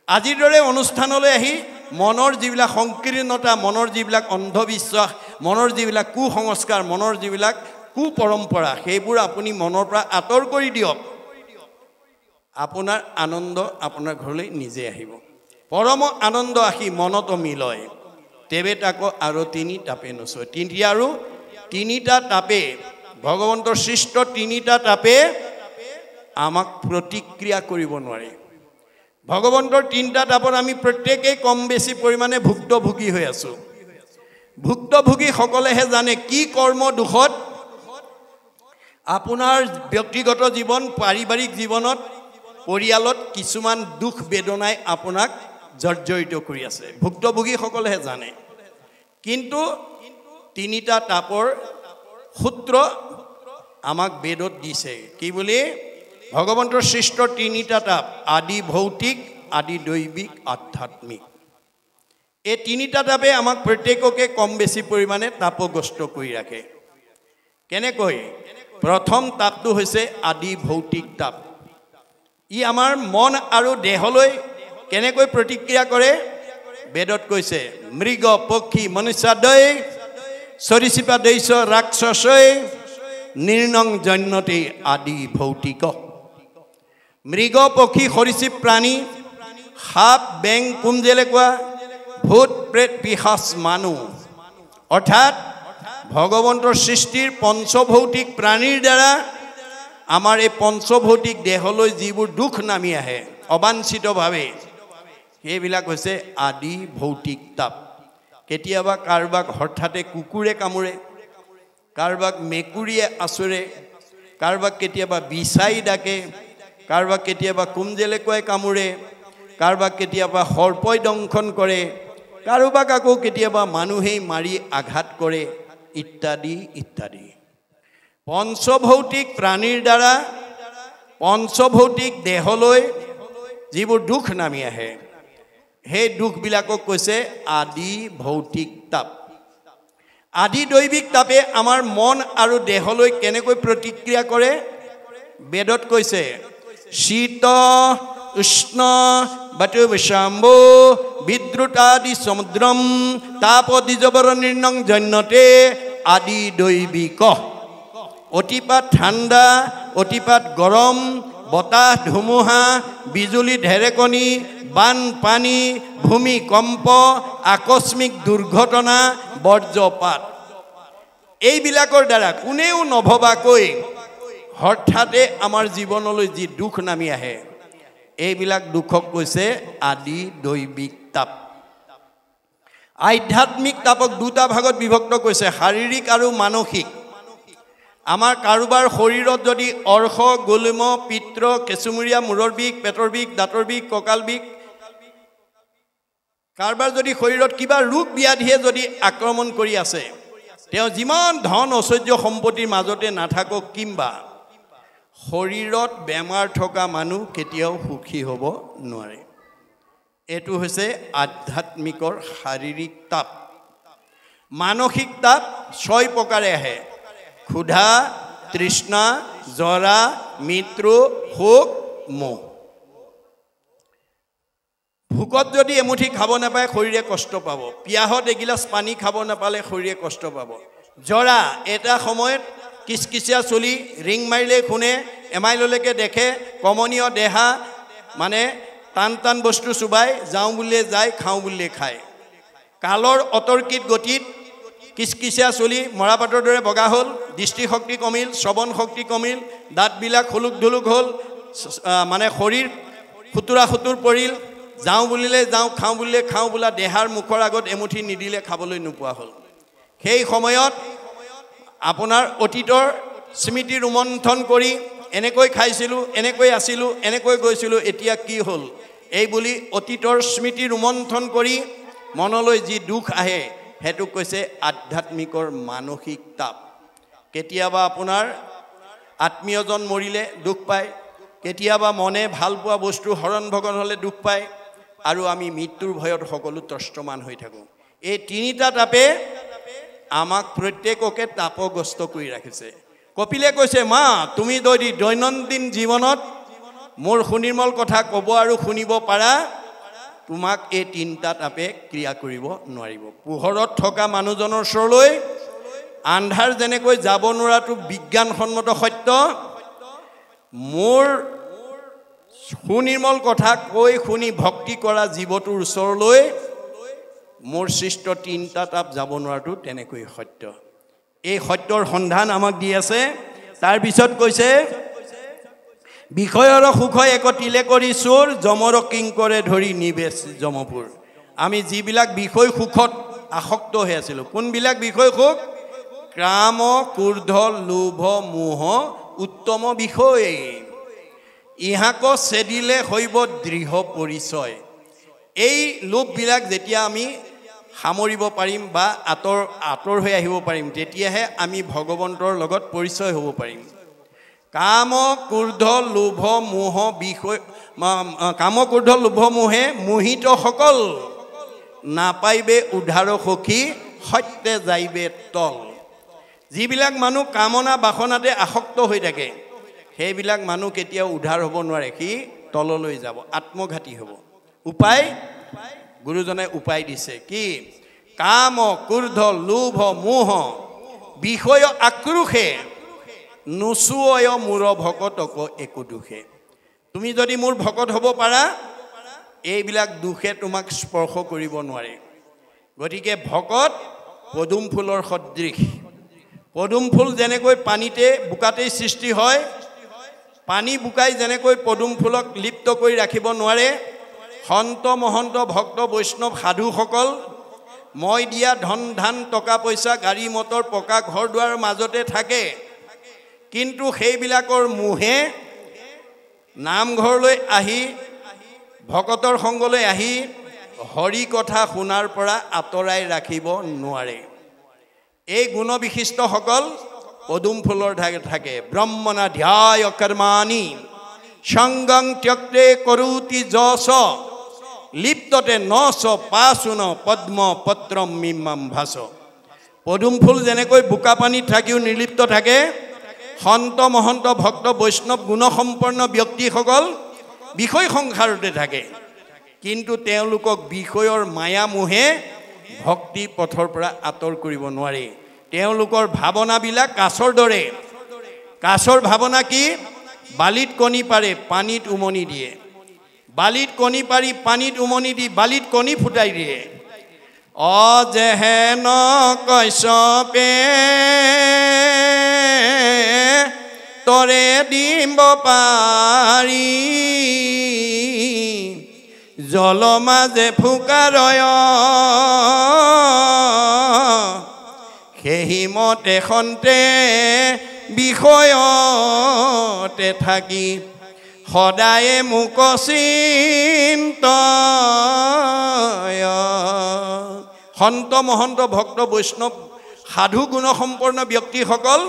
আজিৰ দৰে অনুষ্ঠানলৈ আহি মনৰ যিবিলাক সংকীৰ্ণতা মনৰ যিবিলাক অন্ধবিশ্বাস মনৰ যিবিলাক কুসংস্কাৰ মনৰ যিবিলাক কুপৰম্পৰা সেইবোৰ আপুনি মনৰ পৰা আঁতৰ কৰি দিয়ক আপোনাৰ আনন্দ আপোনাৰ ঘৰলৈ নিজে আহিব পৰম আনন্দ আহি মনত মিলয় তেবে তাকো আৰু তিনি তাপে নচয় তিনিটা তাপে ভগৱন্তৰ সৃষ্ট তিনিটা তাপে আমাক প্ৰতিক্ৰিয়া কৰিব নোৱাৰে ভগৱন্তৰ তিনিটা তাপত আমি প্ৰত্যেকেই কম বেছি পৰিমাণে ভুক্তভোগী হৈ আছো ভুক্তভোগীসকলেহে জানে কি কৰ্ম দুখত আপোনাৰ ব্যক্তিগত জীৱন পাৰিবাৰিক জীৱনত পৰিয়ালত কিছুমান দুখ বেদনাই আপোনাক জৰ্জৰিত কৰি আছে ভুক্তভোগীসকলেহে জানে কিন্তু তিনিটা তাপৰ সূত্ৰ আমাক বেদত দিছে কি বুলি ভগৱন্তৰ সৃষ্ট তিনিটা তাপ আদি ভৌতিক আদি দৈবিক আধ্যাত্মিক এই তিনিটা তাপে আমাক প্ৰত্যেককে কম বেছি পৰিমাণে তাপগ্ৰস্ত কৰি ৰাখে কেনেকৈ প্ৰথম তাপটো হৈছে আদি ভৌতিক তাপ ই আমাৰ মন আৰু দেহলৈ কেনেকৈ প্ৰতিক্ৰিয়া কৰে বেদত কৈছে মৃগ পক্ষী মনুষ্যাদয় সৰীসৃপা দৈস ৰাক্ষসয় নিৰ্ণং জন্যতে আদি ভৌতিক মৃগ পক্ষী সৰীসৃপ প্ৰাণী সাপ বেং কুমজেলেকুৱা ভূত প্ৰেত পিশাচ মানুহ অৰ্থাৎ ভগৱন্তৰ সৃষ্টিৰ পঞ্চভৌতিক প্ৰাণীৰ দ্বাৰা আমাৰ এই পঞ্চভৌতিক দেহলৈ যিবোৰ দুখ নামি আহে অবাঞ্ছিতভাৱে সেইবিলাক হৈছে আদি ভৌতিক তাপ কেতিয়াবা কাৰোবাক হঠাতে কুকুৰে কামুৰে কাৰোবাক মেকুৰীয়ে আচুৰে কাৰোবাক কেতিয়াবা বিছাই ডাকে কাৰোবাক কেতিয়াবা কুমজেলেকুৱাই কামুৰে কাৰোবাক কেতিয়াবা সৰ্পই দংশন কৰে কাৰোবাক আকৌ কেতিয়াবা মানুহেই মাৰি আঘাত কৰে ইত্যাদি ইত্যাদি পঞ্চভৌতিক প্ৰাণীৰ দ্বাৰা পঞ্চভৌতিক দেহলৈ যিবোৰ দুখ নামি আহে সেই দুখবিলাকক কৈছে আদি ভৌতিক তাপ আদি দৈবিক তাপে আমাৰ মন আৰু দেহলৈ কেনেকৈ প্ৰতিক্ৰিয়া কৰে বেদত কৈছে শীত উষ্ণ বাতুবিশাম্বো বিদ্ৰুতাদি সমুদ্ৰম তাপদিজবৰ নিৰ্ণং জন্যতে আদি দৈবিক অতিপাত ঠাণ্ডা অতিপাত গৰম বতাহ ধুমুহা বিজুলী ঢেৰেকণি বানপানী ভূমিকম্প আকস্মিক দুৰ্ঘটনা বজ্ৰপাত এইবিলাকৰ দ্বাৰা কোনেও নভবাকৈ হঠাতে আমাৰ জীৱনলৈ যি দুখ নামি আহে এইবিলাক দুখক কৈছে আদি দৈবিক তাপ আধ্যাত্মিক তাপক দুটা ভাগত বিভক্ত কৈছে শাৰীৰিক আৰু মানসিক আমাৰ কাৰোবাৰ শৰীৰত যদি অৰ্শ গোলম পিত্ৰ কেঁচুমুৰীয়া মূৰৰ বিষ পেটৰ বিষ দাঁতৰ বিষ কঁকাল বিষ কাৰোবাৰ যদি শৰীৰত কিবা ৰোগ ব্যাধিয়ে যদি আক্ৰমণ কৰি আছে তেওঁ যিমান ধন ঐশ্বৰ্য সম্পত্তিৰ মাজতে নাথাকক কিংবা শৰীৰত বেমাৰ থকা মানুহ কেতিয়াও সুখী হ'ব নোৱাৰে এইটো হৈছে আধ্যাত্মিকৰ শাৰীৰিক তাপ মানসিক তাপ 6 প্ৰকাৰে আহে ক্ষুধা তৃষ্ণা জৰা মৃত্যু শোক মোহ ভোকত যদি এমুঠি খাব নাপায় শৰীৰে কষ্ট পাব পিয়াহত এগিলাচ পানী খাব নাপালে শৰীৰে কষ্ট পাব জৰা এটা সময়ত কিচকিচিয়া চলি ৰিং মাৰিলে শুনে এমাইললৈকে দেখে কমনীয় দেহা মানে টান টান বস্তু চুবাই যাওঁ বুলিলে যায় খাওঁ বুলিলে খায় কালৰ অতৰ্কিত গতিত কিচকিচিয়া চলি মৰাপাতৰ দৰে বগা হ'ল দৃষ্টিশক্তি কমিল শ্ৰৱণ শক্তি কমিল দাঁতবিলাক খুলুক ধুলুক হ'ল মানে শৰীৰ খুতুৰা খুতুৰ পৰিল যাওঁ বুলিলে যাওঁ খাওঁ বুলিলে খাওঁ বোলা দেহাৰ মুখৰ আগত এমুঠি নিদিলে খাবলৈ নোপোৱা হ'ল সেই সময়ত আপোনাৰ অতীতৰ স্মৃতি ৰোমন্থন কৰি এনেকৈ খাইছিলোঁ এনেকৈ আছিলোঁ এনেকৈ গৈছিলোঁ এতিয়া কি হ'ল এই বুলি অতীতৰ স্মৃতি ৰোমন্থন কৰি মনলৈ যি দুখ আহে হেতু কৈছে আধ্যাত্মিকৰ মানসিক তাপ কেতিয়াবা আপোনাৰ আত্মীয়জন মৰিলে দুখ পায় কেতিয়াবা মনে ভাল পোৱা বস্তু হৰণ ভগন হ'লে দুখ পায় আৰু আমি মৃত্যুৰ ভয়ত সকলো ত্ৰস্তমান হৈ থাকোঁ এই তিনিটা তাপে আমাক প্ৰত্যেককে তাপগ্ৰস্ত কৰি ৰাখিছে কপিলে কৈছে মা তুমি যদি দৈনন্দিন জীৱনত মোৰ সুনিৰ্মল কথা ক'ব আৰু শুনিব পাৰা তোমাক এই তিনিটা তাপে ক্ৰিয়া কৰিব নোৱাৰিব পোহৰত থকা মানুহজনৰ ওচৰলৈ আন্ধাৰ যেনেকৈ যাব নোৱাৰাটো বিজ্ঞানসন্মত সত্য মোৰ সুনিৰ্মল কথা কৈ শুনি ভক্তি কৰা জীৱটোৰ ওচৰলৈ মোৰ সৃষ্ট তিনিটা তাপ যাব নোৱাৰাটো তেনেকৈ সত্য এই সত্যৰ সন্ধান আমাক দি আছে তাৰ পিছত কৈছে বিষয়ৰ সুখ একতিলে কৰি চোৰ জমৰ কিংকৰে ধৰি নিবেশ জমপুৰ আমি যিবিলাক বিষয় সুখত আসক্ত হৈ আছিলোঁ কোনবিলাক বিষয় সুখ কাম ক্ৰোধ লোভ মোহ উত্তম বিষয় ইহাক চেদিলে হৈব দৃঢ় পৰিচয় এই লোভবিলাক যেতিয়া আমি সামৰিব পাৰিম বা আঁতৰ হৈ আহিব পাৰিম তেতিয়াহে আমি ভগৱন্তৰ লগত পৰিচয় হ'ব পাৰিম কাম ক্ৰোধ লোভ মোহ বিষয় কাম ক্ৰোধ লোভ মোহে মোহিত সকল নাপাইবে উদ্ধাৰ সখী সত্যে যাইবে তল যিবিলাক মানুহ কামনা বাসনাতে আসক্ত হৈ থাকে সেইবিলাক মানুহ কেতিয়াও উদ্ধাৰ হ'ব নোৱাৰে সি তললৈ যাব আত্মঘাতী হ'ব উপায় গুৰুজনে উপায় দিছে কি কাম ক্ৰোধ লোভ মোহ বিষয় আক্ৰোশে নুচুয় মোৰ ভকতক একো দুখে তুমি যদি মোৰ ভকত হ'ব পাৰা এইবিলাক দুখে তোমাক স্পৰ্শ কৰিব নোৱাৰে গতিকে ভকত পদুম ফুলৰ সদৃশ পদুম ফুল যেনেকৈ পানীতে বোকাতেই সৃষ্টি হয় পানী বুকাই যেনেকৈ পদুম ফুলক লিপ্ত কৰি ৰাখিব নোৱাৰে সন্ত মহন্ত ভক্ত বৈষ্ণৱ সাধুসকল মই দিয়া ধন ধান টকা পইচা গাড়ী মটৰ পকা ঘৰ দুৱাৰৰ মাজতে থাকে কিন্তু সেইবিলাকৰ মোহে নামঘৰলৈ আহি ভকতৰ সংগলৈ আহি হৰি কথা শুনাৰ পৰা আঁতৰাই ৰাখিব নোৱাৰে এই গুণবিশিষ্টসকল পদুম ফুলৰ থাকে ব্ৰহ্মণা ধ্যায় কৰ্মাণি সংগং ত্যক্তে কৰোতি যশ লিপ্ততে নশ পাশুন পদ্ম পত্ৰম মিম্মম ভাস পদুম ফুল যেনেকৈ বোকা পানীত থাকিও নিৰ্লিপ্ত থাকে, সন্ত মহন্ত ভক্ত বৈষ্ণৱ গুণসম্পন্ন ব্যক্তিসকল বিষয় সংসাৰতে থাকে, কিন্তু তেওঁলোকক বিষয়ৰ মায়া মোহে ভক্তি পথৰ পৰা আঁতৰ কৰিব নোৱাৰে। তেওঁলোকৰ ভাৱনাবিলাক কাছৰ দৰে। কাছৰ ভাৱনা কি? বালিত কণী পাৰে, পানীত উমনি দিয়ে। বালিত কণী পাৰি পানীত উমনি দি বালিত কণী ফুটাই দিয়ে। অজেহেন কশ্যপে তৰে দিব পাৰি, জল মাজে ফুকাৰয় সেই মতে খন্তে বিষয়তে থাকি, সদায়ে মোক চিন্তয়। সন্ত মহন্ত ভক্ত বৈষ্ণৱ সাধু গুণসম্পন্ন ব্যক্তিসকল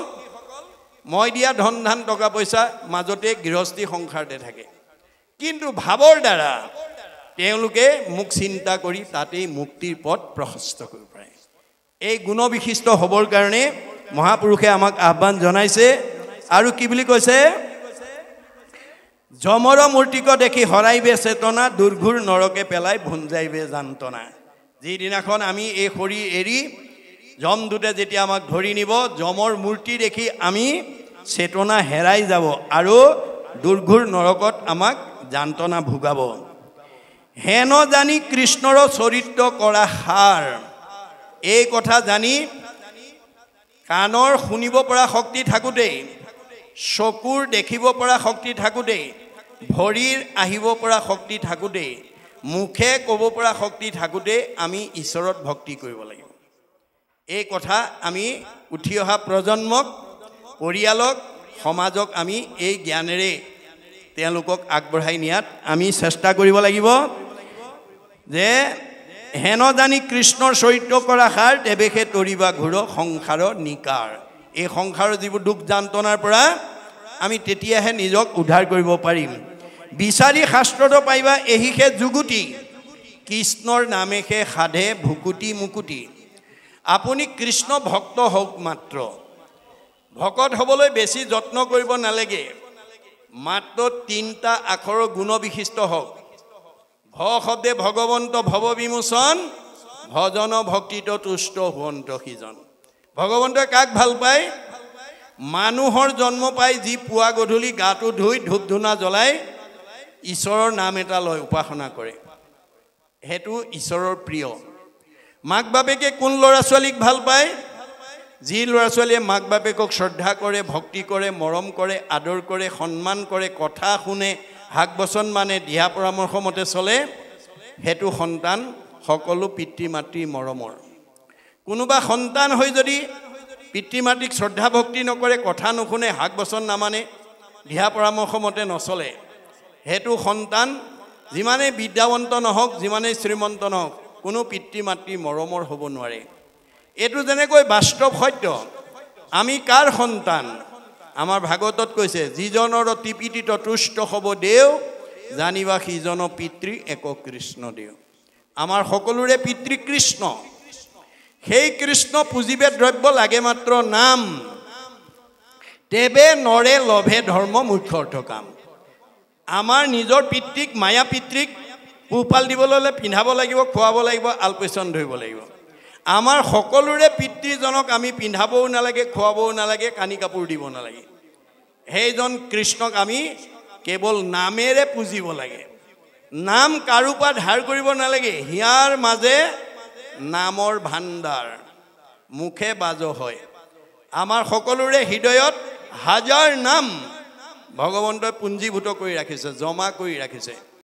মই দিয়া ধন ধান টকা পইচা মাজতে গৃহস্থী সংসাৰতে থাকে, কিন্তু ভাৱৰ দ্বাৰা তেওঁলোকে মোক চিন্তা কৰি তাতেই মুক্তিৰ পথ প্ৰশস্ত কৰিব পাৰে। এই গুণবিশিষ্ট হ'বৰ কাৰণে মহাপুৰুষে আমাক আহ্বান জনাইছে। আৰু কি বুলি কৈছে? যমৰ মূৰ্তিক দেখি হৰাইবে চেতনা, দুৰ্ঘুৰ নৰকে পেলাই ভুঞ্জাইবে যান্তনা। যিদিনাখন আমি এই শৰীৰ এৰি যমদূতে যেতিয়া আমাক ধৰি নিব, যমৰ মূৰ্তি দেখি আমি চেতনা হেৰাই যাব আৰু দুৰ্ঘুৰ নৰকত আমাক যান্তনা ভোগাব। হেন জানি কৃষ্ণৰ চৰিত্ৰ কৰা সাৰ। এই কথা জানি কাণৰ শুনিব পৰা শক্তি থাকোঁতেই, চকুৰ দেখিব পৰা শক্তি থাকোঁতেই, ভৰিৰ আহিব পৰা শক্তি থাকোঁতেই, মুখে ক'ব পৰা শক্তি থাকোঁতেই আমি ঈশ্বৰত ভক্তি কৰিব লাগিব। এই কথা আমি উঠি অহা প্ৰজন্মক, পৰিয়ালক, সমাজক আমি এই জ্ঞানেৰে তেওঁলোকক আগবঢ়াই নিয়াত আমি চেষ্টা কৰিব লাগিব যে হেন জানি কৃষ্ণৰ চৰিত্ৰ কৰা সাৰ, তেৱেহে তৰিবা ঘূৰ সংসাৰৰ নিকাৰ। এই সংসাৰৰ যিবোৰ দুখ যান্তনাৰ পৰা আমি তেতিয়াহে নিজক উদ্ধাৰ কৰিব পাৰিম। বিচাৰি শাস্ত্ৰত পাইবা এহিহে যুগুতি, কৃষ্ণৰ নামেহে সাধে ভুকুটি মুকুটি। আপুনি কৃষ্ণ ভক্ত হওক মাত্ৰ, ভকত হ'বলৈ বেছি যত্ন কৰিব নালাগে। মাত্ৰ 3টা আখৰৰ গুণবিশিষ্ট হওক। ভ শব্দে ভগৱন্ত ভৱ বিমোচন, ভজন ভক্তিত তুষ্ট হুৱন্ত সিজন। ভগৱন্তই কাক ভাল পায়? মানুহৰ জন্ম পাই যি পুৱা গধূলি গাটো ধুই ধূপ ধূনা জ্বলাই ঈশ্বৰৰ নাম এটা লয়, উপাসনা কৰে, সেইটো ঈশ্বৰৰ প্ৰিয়। মাক বাপেকে কোন ল'ৰা ছোৱালীক ভাল পায়? যি ল'ৰা ছোৱালীয়ে মাক বাপেকক শ্ৰদ্ধা কৰে, ভক্তি কৰে, মৰম কৰে, আদৰ কৰে, সন্মান কৰে, কথা শুনে, হাক বচন মানে, দিহা পৰামৰ্শ মতে চলে, সেইটো সন্তান সকলো পিতৃ মাতৃৰ মৰমৰ। কোনোবা সন্তান হৈ যদি পিতৃ মাতৃক শ্ৰদ্ধা ভক্তি নকৰে, কথা নুশুনে, হাক বচন নামানে, দিহা পৰামৰ্শ মতে নচলে, সেইটো সন্তান যিমানেই বিদ্যাৱন্ত নহওক, যিমানেই শ্ৰীমন্ত নহওক, কোনো পিতৃ মাতৃৰ মৰমৰ হ'ব নোৱাৰে। এইটো যেনেকৈ বাস্তৱ সত্য। আমি কাৰ সন্তান? আমাৰ ভাগৱতত কৈছে, যিজনৰ তৃপ্তিত তুষ্ট হ'ব দেও, জানিবা সিজন পিতৃ এক কৃষ্ণ দেও। আমাৰ সকলোৰে পিতৃ কৃষ্ণ। সেই কৃষ্ণ পুজিবে দ্ৰব্য লাগে মাত্ৰ নাম, তেবে নৰে লভে ধৰ্ম মুখ্য অৰ্থ কাম। আমাৰ নিজৰ পিতৃক, মায়া পিতৃক পোহপাল দিবলৈ হ'লে পিন্ধাব লাগিব, খুৱাব লাগিব, আলপৈচান ধৰিব লাগিব। আমাৰ সকলোৰে পিতৃজনক আমি পিন্ধাবও নালাগে, খুৱাবও নালাগে, কানি কাপোৰ দিব নালাগে। সেইজন কৃষ্ণক আমি কেৱল নামেৰে পুজিব লাগে। নাম কাৰো পৰা ধাৰ কৰিব নালাগে। হিয়াৰ মাজে নামৰ ভাণ্ডাৰ, মুখে বাজ হয়। আমাৰ সকলোৰে হৃদয়ত হাজাৰ নাম ভগৱন্তই পুঞ্জীভূত কৰি ৰাখিছে, জমা কৰি ৰাখিছে।